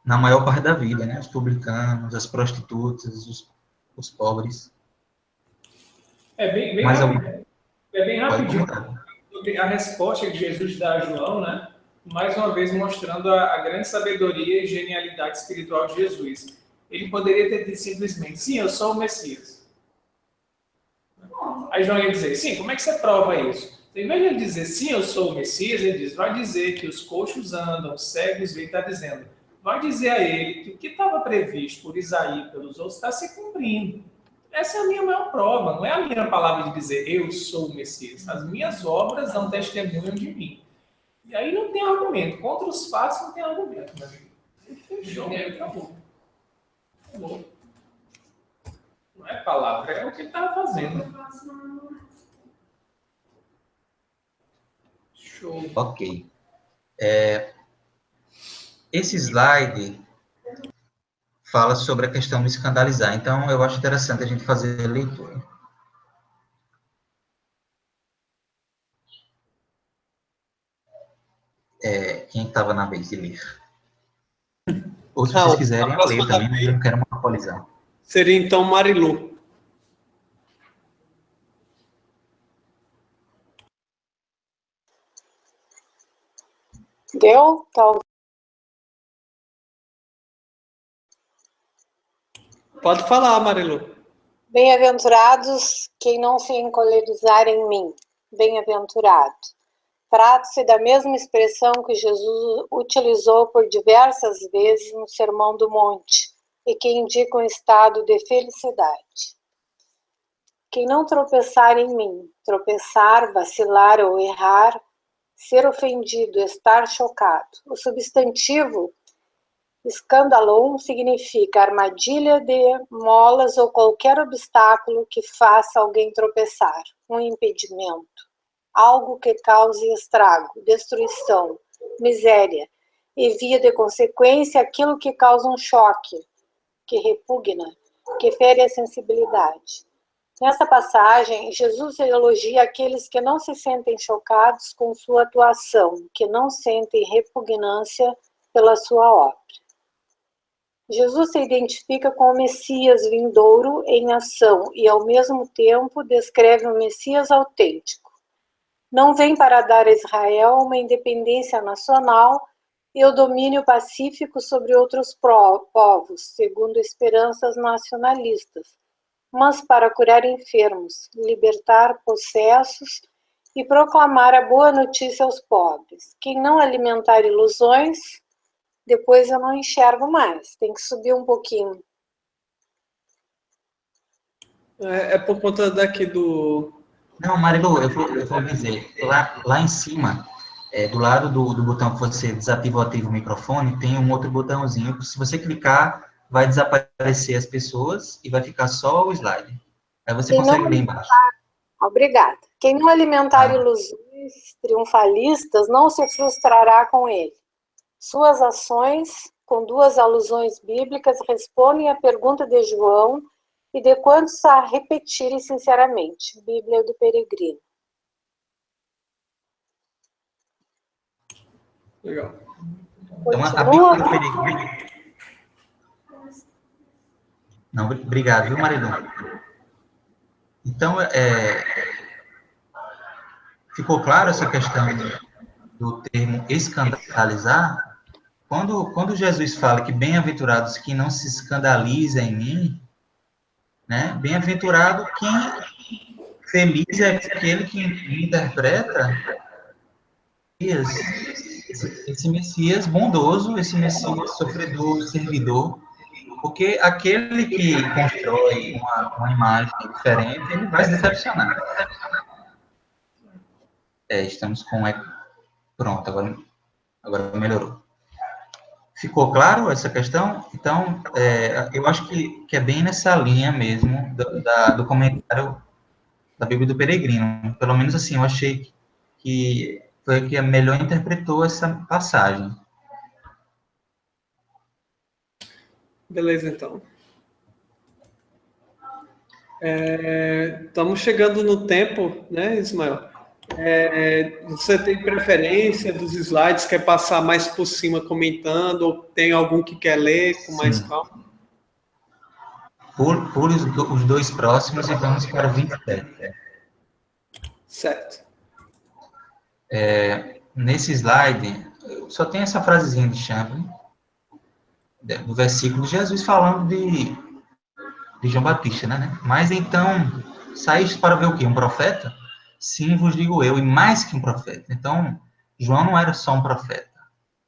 na maior parte da vida, né? Os publicanos, as prostitutas, os pobres. É bem rapidinho sobre a resposta que Jesus dá a João, né? Mais uma vez mostrando a grande sabedoria e genialidade espiritual de Jesus. Ele poderia ter dito simplesmente, sim, eu sou o Messias. Aí João ia dizer, sim, como é que você prova isso? Em vez de ele dizer, sim, eu sou o Messias, ele diz, vai dizer que os coxos andam, os cegos veem, está dizendo, vai dizer a ele que o que estava previsto por Isaías e pelos outros está se cumprindo. Essa é a minha maior prova, não é a minha palavra de dizer, eu sou o Messias. As minhas obras dão testemunho de mim. E aí não tem argumento. Contra os fatos não tem argumento, meu amigo. Fechou, acabou. Não é palavra, é o que ele estava fazendo. Show. Ok. Esse slide fala sobre a questão do escandalizar. Então, eu acho interessante a gente fazer a leitura. Quem estava na vez de ler? Ou se vocês quiserem, eu leio também, mas eu não quero monopolizar. Seria, então, Marilu. Deu? Talvez. Pode falar, Marilu. Bem-aventurados quem não se encolerizar em mim. Bem-aventurado. Trata-se da mesma expressão que Jesus utilizou por diversas vezes no Sermão do Monte e que indica um estado de felicidade. Quem não tropeçar em mim, tropeçar, vacilar ou errar, ser ofendido, estar chocado. O substantivo escandalon significa armadilha de molas ou qualquer obstáculo que faça alguém tropeçar, um impedimento, algo que cause estrago, destruição, miséria, e via de consequência aquilo que causa um choque, que repugna, que fere a sensibilidade. Nessa passagem, Jesus elogia aqueles que não se sentem chocados com sua atuação, que não sentem repugnância pela sua obra. Jesus se identifica com o Messias vindouro em ação e, ao mesmo tempo, descreve o Messias autêntico. Não vem para dar a Israel uma independência nacional e o domínio pacífico sobre outros povos, segundo esperanças nacionalistas, mas para curar enfermos, libertar possessos e proclamar a boa notícia aos pobres. Quem não alimentar ilusões, depois eu não enxergo mais. Tem que subir um pouquinho. É por conta daqui do... Não, Marilu, eu vou dizer, lá em cima, do lado do botão que você desativa ou ativa o microfone, tem um outro botãozinho, que se você clicar, vai desaparecer as pessoas e vai ficar só o slide. Aí você consegue ler embaixo. Obrigada. Quem não alimentar ilusões triunfalistas não se frustrará com ele. Suas ações, com duas alusões bíblicas, respondem à pergunta de João e de quantos a repetirem sinceramente. Bíblia do Peregrino. Legal. Então, a Bíblia do Peregrino... Não, obrigado, viu, Marilu? Então, ficou claro essa questão do termo escandalizar? Quando Jesus fala que bem-aventurados que não se escandaliza em mim, né? Bem-aventurado feliz é aquele que interpreta esse Messias bondoso, esse Messias sofredor, servidor, porque aquele que constrói uma imagem diferente, ele vai se decepcionar. Estamos com... Pronto, agora melhorou. Ficou claro essa questão? Então, eu acho que é bem nessa linha mesmo do comentário da Bíblia do Peregrino. Pelo menos assim, eu achei que foi a que melhor interpretou essa passagem. Beleza, então. Estamos chegando no tempo, né, Ismael? Você tem preferência dos slides? Quer passar mais por cima comentando? Ou tem algum que quer ler com mais calma? Por os dois próximos e vamos para o 27. Certo. Nesse slide, só tem essa frasezinha de Champlin, do versículo de Jesus falando de João Batista, né? Mas então, saíste para ver o quê? Um profeta? Sim, vos digo eu, e mais que um profeta. Então, João não era só um profeta.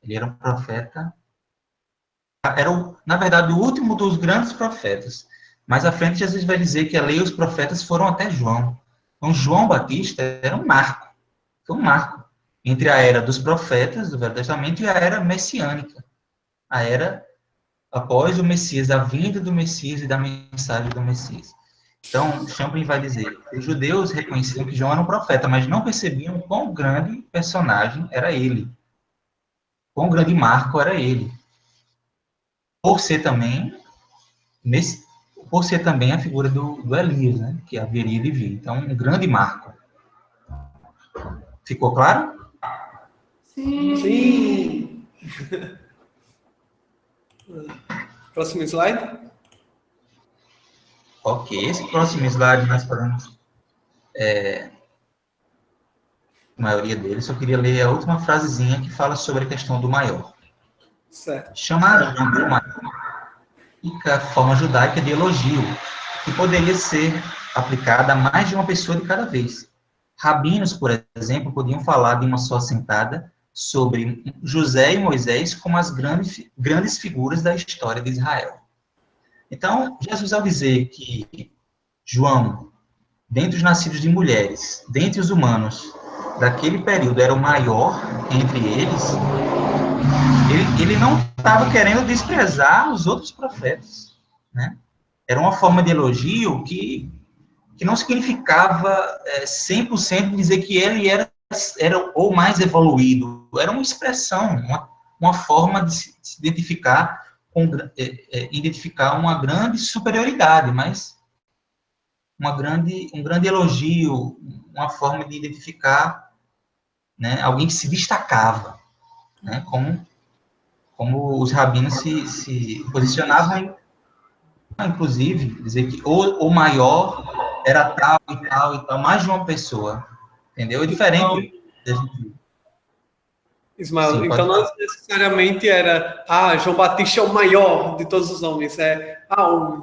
Ele era um profeta. Na verdade, o último dos grandes profetas. Mais à frente, Jesus vai dizer que a lei e os profetas foram até João. Então, João Batista era um marco. Foi um marco entre a era dos profetas do Velho Testamento e a era messiânica. A era após o Messias, a vinda do Messias e da mensagem do Messias. Então, Champlin vai dizer, os judeus reconheciam que João era um profeta, mas não percebiam quão grande personagem era ele. Quão grande marco era ele. Por ser também a figura do Elias, né, que haveria de vir. Então, um grande marco. Ficou claro? Sim. Próximo slide. Ok, esse próximo slide nós falamos a maioria deles, só queria ler a última frasezinha que fala sobre a questão do maior. Certo. Chamar de maior fica a forma judaica de elogio, que poderia ser aplicada a mais de uma pessoa de cada vez. Rabinos, por exemplo, podiam falar de uma só sentada sobre José e Moisés como as grandes figuras da história de Israel. Então, Jesus, ao dizer que João, dentre os nascidos de mulheres, dentre os humanos, daquele período era o maior entre eles, ele não estava querendo desprezar os outros profetas, né? Era uma forma de elogio que não significava 100% dizer que ele era o mais evoluído. Era uma expressão, uma forma de se identificar identificar uma grande superioridade, mas um grande elogio, uma forma de identificar, né, alguém que se destacava, né, como como os rabinos se posicionavam, inclusive, dizer que o maior era tal e tal e tal, mais de uma pessoa, entendeu? É diferente da gente... Ismael, Sim, então não necessariamente era, João Batista é o maior de todos os homens,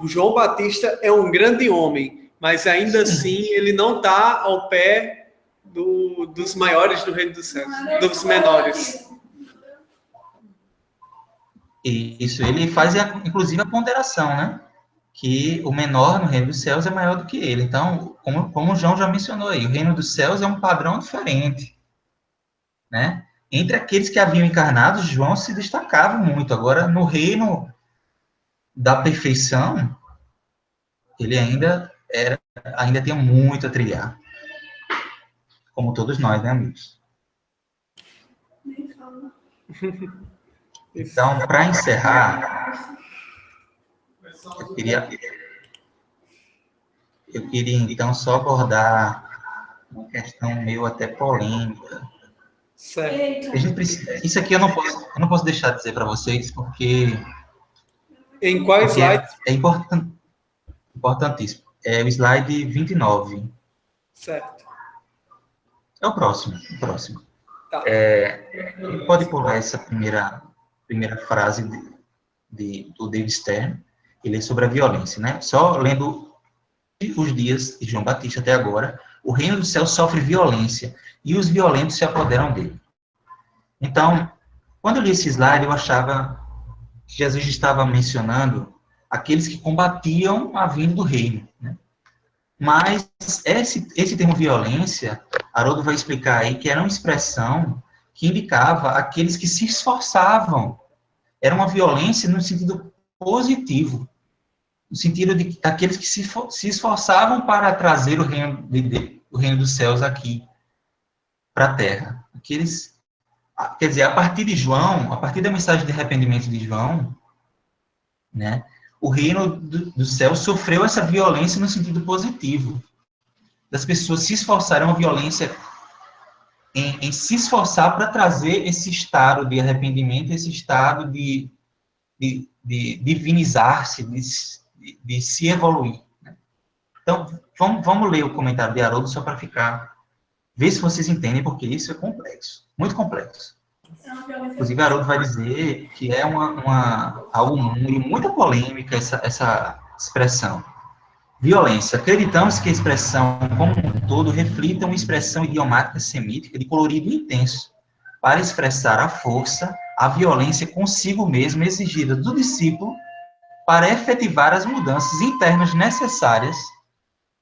o João Batista é um grande homem, mas ainda assim ele não está ao pé dos maiores do reino dos céus, dos menores. Isso, ele faz, inclusive, a ponderação, né? Que o menor no reino dos céus é maior do que ele. Então, como o João já mencionou aí, o reino dos céus é um padrão diferente, né? Entre aqueles que haviam encarnado, João se destacava muito. Agora, no reino da perfeição, ele ainda tem muito a trilhar. Como todos nós, né, amigos? Então, para encerrar, eu queria então só abordar uma questão meio até polêmica. Certo. A gente precisa, isso aqui eu não posso deixar de dizer para vocês, porque... Em qual slide? É importantíssimo. É o slide 29. Certo. É o próximo. Tá. Pode pular essa primeira frase do David Stern. Ele é sobre a violência, né? Só lendo os dias de João Batista até agora, o reino do céu sofre violência e os violentos se apoderam dele. Então, quando eu li esse slide, eu achava que Jesus estava mencionando aqueles que combatiam a vinda do reino, né? Mas esse termo violência, Haroldo vai explicar aí que era uma expressão que indicava aqueles que se esforçavam. Era uma violência no sentido positivo, no sentido de aqueles que se esforçavam para trazer o reino dos céus aqui para a terra. Quer dizer, a partir de João, a partir da mensagem de arrependimento de João, né, o reino do céu sofreu essa violência no sentido positivo. Das pessoas se esforçarem, uma violência em se esforçar para trazer esse estado de arrependimento, esse estado de divinizar-se, de se evoluir. Né? Então, vamos ler o comentário de Haroldo só para ver se vocês entendem, porque isso é complexo, muito complexo. Inclusive, Haroldo vai dizer que é algo muita polêmica essa expressão. Violência. Acreditamos que a expressão como um todo reflita uma expressão idiomática semítica de colorido intenso, para expressar a força, a violência consigo mesmo exigida do discípulo para efetivar as mudanças internas necessárias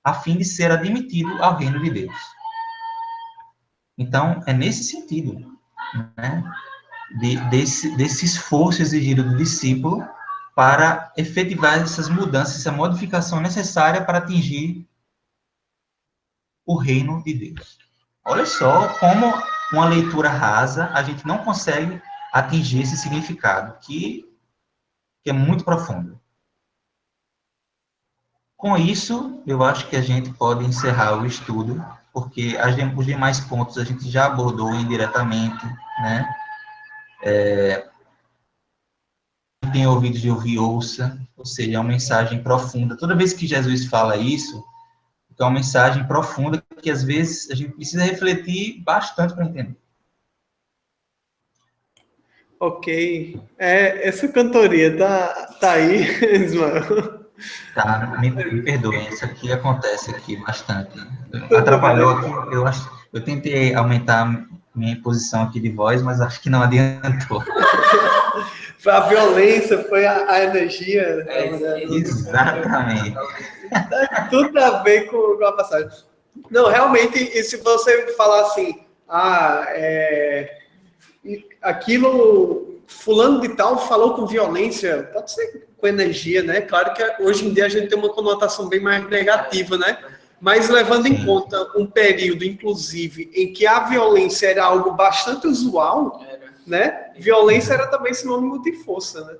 a fim de ser admitido ao reino de Deus. Então, é nesse sentido, né, desse esforço exigido do discípulo para efetivar essas mudanças, essa modificação necessária para atingir o reino de Deus. Olha só como uma leitura rasa, a gente não consegue atingir esse significado, que é muito profundo. Com isso, eu acho que a gente pode encerrar o estudo, porque os demais pontos a gente já abordou indiretamente, né? Tem ouvido de ouvir, ouça, ou seja, é uma mensagem profunda. Toda vez que Jesus fala isso, é uma mensagem profunda que, às vezes, a gente precisa refletir bastante para entender. Ok. Essa cantoria tá aí, Ismael? Tá, me perdoem, isso aqui acontece aqui bastante. Atrapalhou aqui, eu tentei aumentar minha posição aqui de voz, mas acho que não adiantou. Foi a violência, foi a energia. Exatamente. Tem tudo a ver com a passagem. Não, realmente, e se você falar assim, aquilo, fulano de tal falou com violência, pode ser com energia, né? Claro que hoje em dia a gente tem uma conotação bem mais negativa, né? Mas levando em conta um período, inclusive, em que a violência era algo bastante usual, né? Violência era também sinônimo de força, né?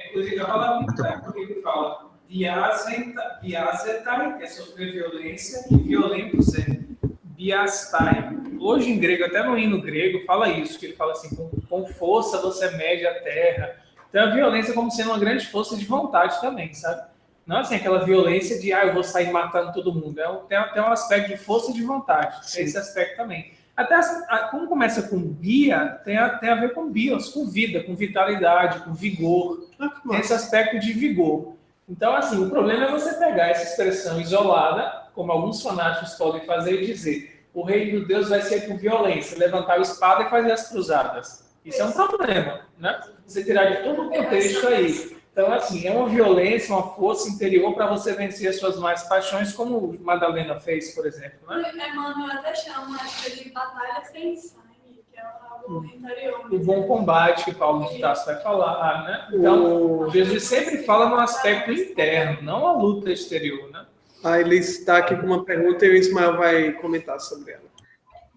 Inclusive, a palavra porque ele fala biazetai, que é sofrer violência, e violentos é biastai, hoje em grego, até no hino grego, fala isso, que ele fala assim, com força você mede a terra. Então a violência como sendo uma grande força de vontade também, sabe? Não é assim, aquela violência de, eu vou sair matando todo mundo. Tem um aspecto de força de vontade, tem esse aspecto também. Até como começa com bia, tem a ver com bios, com vida, com vitalidade, com vigor. Tem esse aspecto de vigor. Então, assim, o problema é você pegar essa expressão isolada, como alguns fanáticos podem fazer, e dizer: o reino de Deus vai ser por violência, levantar a espada e fazer as cruzadas. Isso é um problema, né? Você tirar de todo o contexto aí. Então, assim, é uma violência, uma força interior para você vencer as suas mais paixões, como Madalena fez, por exemplo, né? Emmanuel até chama de batalha sem sangue, que é algo interior. O bom combate, que Paulo de Tarso vai falar, né? Então, Jesus sempre fala no aspecto interno, não a luta exterior, né? Ele está aqui com uma pergunta e o Ismael vai comentar sobre ela.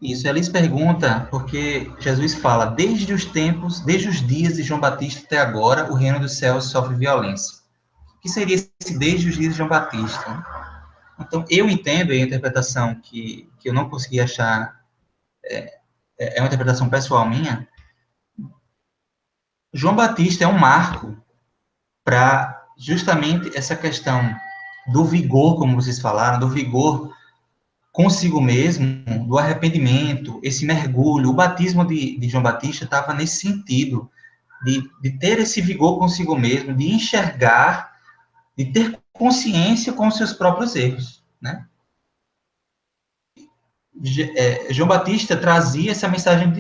Isso, Elis pergunta, porque Jesus fala, desde os dias de João Batista até agora, o reino dos céus sofre violência. O que seria esse desde os dias de João Batista? Então, eu entendo, a interpretação que eu não consegui achar, é uma interpretação pessoal minha. João Batista é um marco para justamente essa questão do vigor, como vocês falaram, do vigor consigo mesmo, do arrependimento, esse mergulho. O batismo de João Batista estava nesse sentido, de ter esse vigor consigo mesmo, de enxergar, de ter consciência com os seus próprios erros, né? João Batista trazia essa mensagem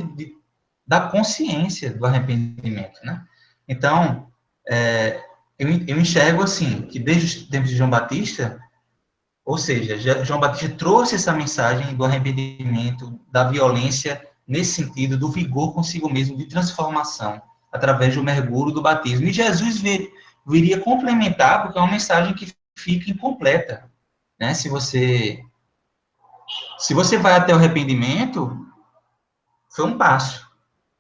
da consciência do arrependimento, né? Então, eu enxergo assim, que desde os tempos de João Batista, ou seja, João Batista trouxe essa mensagem do arrependimento, da violência, nesse sentido, do vigor consigo mesmo, de transformação, através do mergulho do batismo. E Jesus viria complementar, porque é uma mensagem que fica incompleta, né? Se você vai até o arrependimento, foi um passo,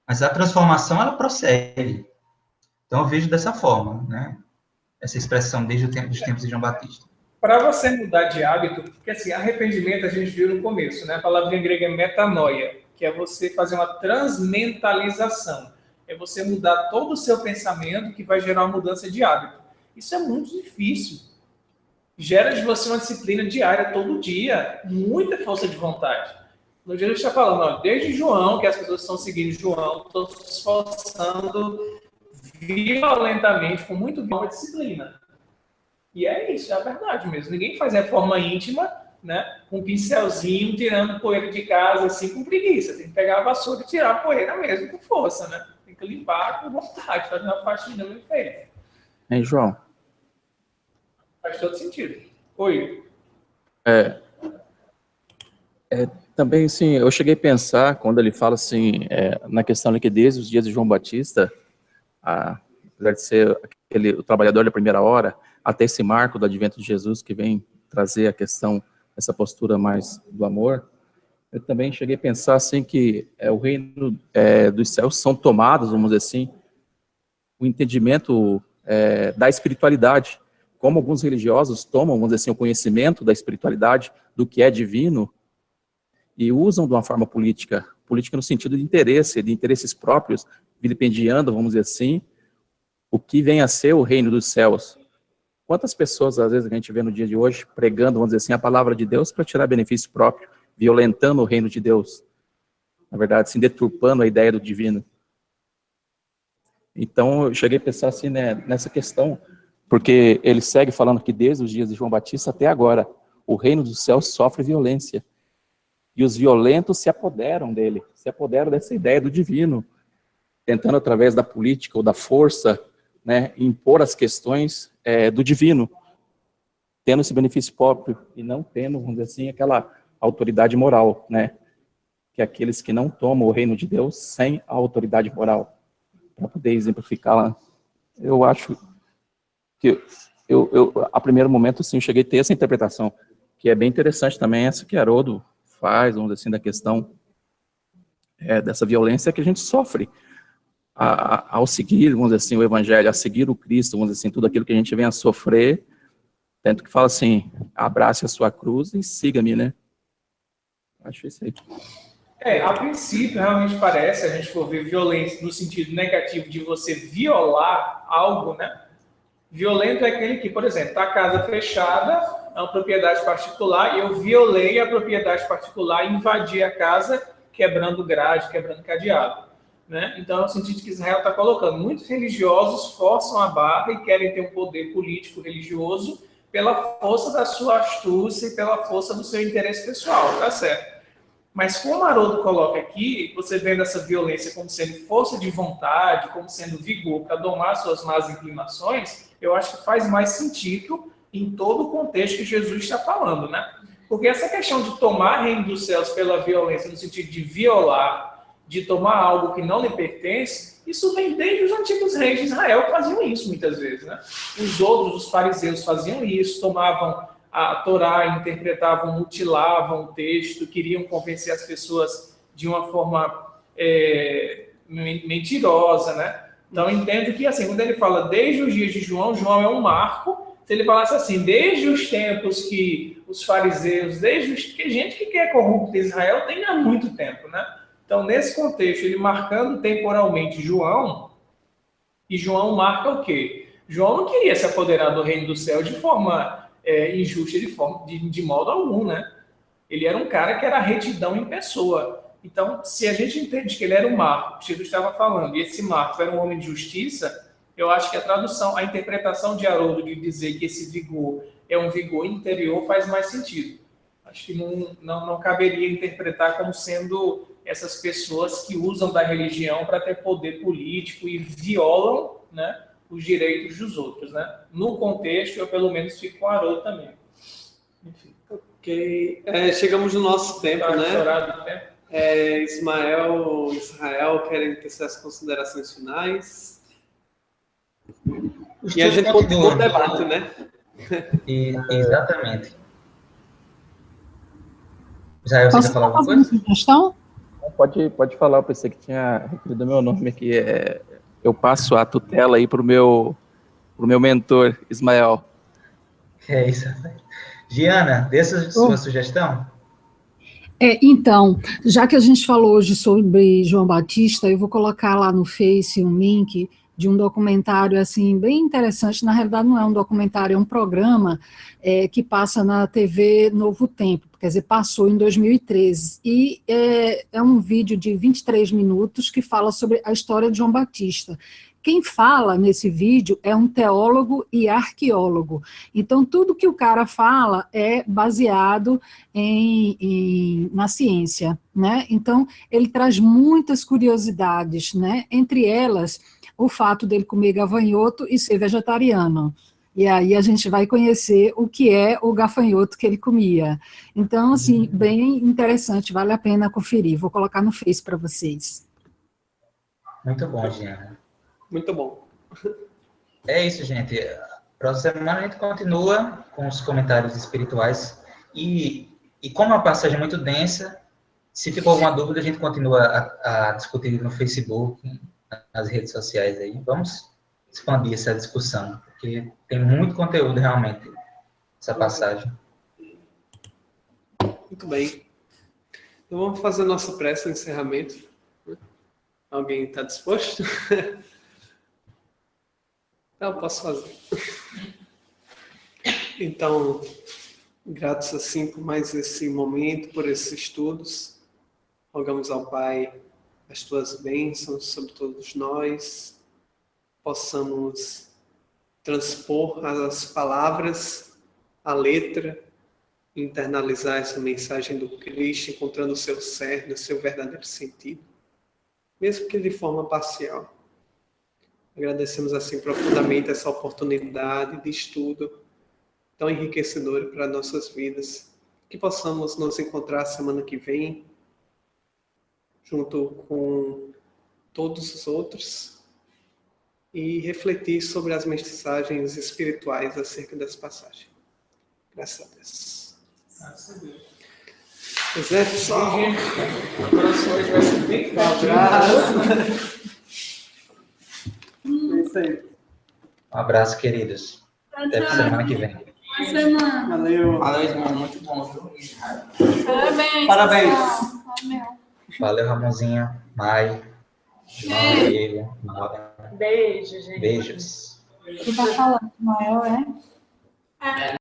mas a transformação, ela prossegue. Então, eu vejo dessa forma, né? Essa expressão desde os tempos de João Batista. Para você mudar de hábito, porque assim, arrependimento a gente viu no começo, né? A palavra em grego é metanoia, que é você fazer uma transmentalização. É você mudar todo o seu pensamento que vai gerar uma mudança de hábito. Isso é muito difícil. Gera de você uma disciplina diária, todo dia, muita força de vontade. No dia a gente está falando, desde João, que as pessoas estão seguindo João, estão se esforçando violentamente, com muito boa disciplina. E é isso, é a verdade mesmo. Ninguém faz reforma íntima, né, com um pincelzinho, tirando poeira de casa, assim, com preguiça. Tem que pegar a vassoura e tirar a poeira mesmo, com força, né? Tem que limpar com vontade, fazer uma faxina bem feita. Hein, João? Faz todo sentido. Oi. Também, sim, eu cheguei a pensar, quando ele fala, assim, na questão de que desde os dias de João Batista, apesar de ser o trabalhador da primeira hora, até esse marco do advento de Jesus, que vem trazer a questão, essa postura mais do amor, eu também cheguei a pensar, assim, que o reino dos céus são tomados, vamos dizer assim, o entendimento da espiritualidade, como alguns religiosos tomam, vamos dizer assim, o conhecimento da espiritualidade, do que é divino, e usam de uma forma política no sentido de interesses próprios, vilipendiando, vamos dizer assim, o que vem a ser o reino dos céus. Quantas pessoas, às vezes, a gente vê no dia de hoje, pregando, vamos dizer assim, a palavra de Deus para tirar benefício próprio, violentando o reino de Deus. Na verdade, assim, deturpando a ideia do divino. Então, eu cheguei a pensar assim, né, nessa questão, porque ele segue falando que desde os dias de João Batista até agora, o reino dos céus sofre violência. E os violentos se apoderam dele, se apoderam dessa ideia do divino, tentando, através da política ou da força, né, impor as questões do divino, tendo esse benefício próprio e não tendo, vamos dizer assim, aquela autoridade moral, né, que é aqueles que não tomam o reino de Deus sem a autoridade moral. Para poder exemplificá-la, eu acho que a primeiro momento, sim, eu cheguei a ter essa interpretação, que é bem interessante também, essa que Haroldo faz, vamos dizer assim, da questão dessa violência que a gente sofre ao seguir, vamos dizer assim, o evangelho, a seguir o Cristo, vamos dizer assim, tudo aquilo que a gente vem a sofrer, tanto que fala assim, abrace a sua cruz e siga-me, né? Acho isso aí. A princípio, realmente parece, a gente for ver violência no sentido negativo de você violar algo, né? Violento é aquele que, por exemplo, está a casa fechada, é uma propriedade particular, e eu violei a propriedade particular e invadi a casa, quebrando grade, quebrando cadeado. Né? Então, é o sentido que Israel está colocando. Muitos religiosos forçam a barra e querem ter um poder político religioso pela força da sua astúcia e pela força do seu interesse pessoal, tá certo? Mas como Haroldo coloca aqui, você vendo essa violência como sendo força de vontade, como sendo vigor para domar suas más inclinações, eu acho que faz mais sentido em todo o contexto que Jesus está falando, né? Porque essa questão de tomar reino dos céus pela violência, no sentido de violar, de tomar algo que não lhe pertence, isso vem desde os antigos reis de Israel que faziam isso muitas vezes, né? Os fariseus faziam isso, tomavam a Torá, interpretavam, mutilavam o texto, queriam convencer as pessoas de uma forma mentirosa, né? Então, eu entendo que, assim, quando ele fala desde os dias de João, João é um marco. Se ele falasse assim, desde os tempos que os fariseus, que gente que quer corrupto Israel tem há muito tempo, né? Então, nesse contexto, ele marcando temporalmente João, e João marca o quê? João não queria se apoderar do reino do céu de forma injusta, de modo algum, né? Ele era um cara que era retidão em pessoa. Então, se a gente entende que ele era um marco, que Jesus estava falando, e esse marco era um homem de justiça, eu acho que a interpretação de Haroldo de dizer que esse vigor é um vigor interior faz mais sentido. Acho que não caberia interpretar como sendo essas pessoas que usam da religião para ter poder político e violam, né, os direitos dos outros, né? No contexto, eu pelo menos fico com Haroldo também. Enfim. Ok. Chegamos no nosso tempo, né? Israel, querem ter suas considerações finais? E a gente continua o debate, né? Exatamente. Israel, você quer falar alguma coisa? Sugestão? Pode falar, eu pensei que tinha referido meu nome aqui. Eu passo a tutela aí pro meu mentor, Ismael. É isso. Giana, dê sua sugestão. Então, já que a gente falou hoje sobre João Batista, eu vou colocar lá no Face um link de um documentário assim bem interessante. Na realidade, não é um documentário, é um programa que passa na TV Novo Tempo, quer dizer, passou em 2013, e é um vídeo de 23 minutos que fala sobre a história de João Batista. Quem fala nesse vídeo é um teólogo e arqueólogo. Então, tudo que o cara fala é baseado na ciência, né? Então, ele traz muitas curiosidades, né? Entre elas, o fato dele comer gafanhoto e ser vegetariano. E aí a gente vai conhecer o que é o gafanhoto que ele comia. Então, assim, bem interessante, vale a pena conferir. Vou colocar no Face para vocês. Muito bom, Giana. Muito bom. É isso, gente. Próxima semana a gente continua com os comentários espirituais. E como a passagem é muito densa, se ficou alguma dúvida, a gente continua a discutir no Facebook, nas redes sociais aí. Vamos expandir essa discussão, porque tem muito conteúdo realmente, essa passagem. Muito bem. Então vamos fazer nossa prece de encerramento. Alguém está disposto? Eu posso fazer. Então, gratos assim por mais esse momento, por esses estudos. Rogamos ao Pai as tuas bênçãos sobre todos nós, possamos transpor as palavras, a letra, internalizar essa mensagem do Cristo, encontrando o seu cerne, o seu verdadeiro sentido, mesmo que de forma parcial. Agradecemos assim profundamente essa oportunidade de estudo tão enriquecedora para nossas vidas, que possamos nos encontrar semana que vem, junto com todos os outros, e refletir sobre as mensagens espirituais acerca das passagens. Graças a Deus. Graças a Deus. Pois é, pessoal. A próxima hoje vai ser bem É isso aí. Um abraço, queridos. Até semana que vem. Boa semana. Valeu. Valeu, irmão. Muito bom, viu? Parabéns. Parabéns. Pessoal. Valeu. Valeu, Ramonzinho, Mai, João, Diego, Nora. Beijo, gente. Beijos. Quem tá falando, Noel, é?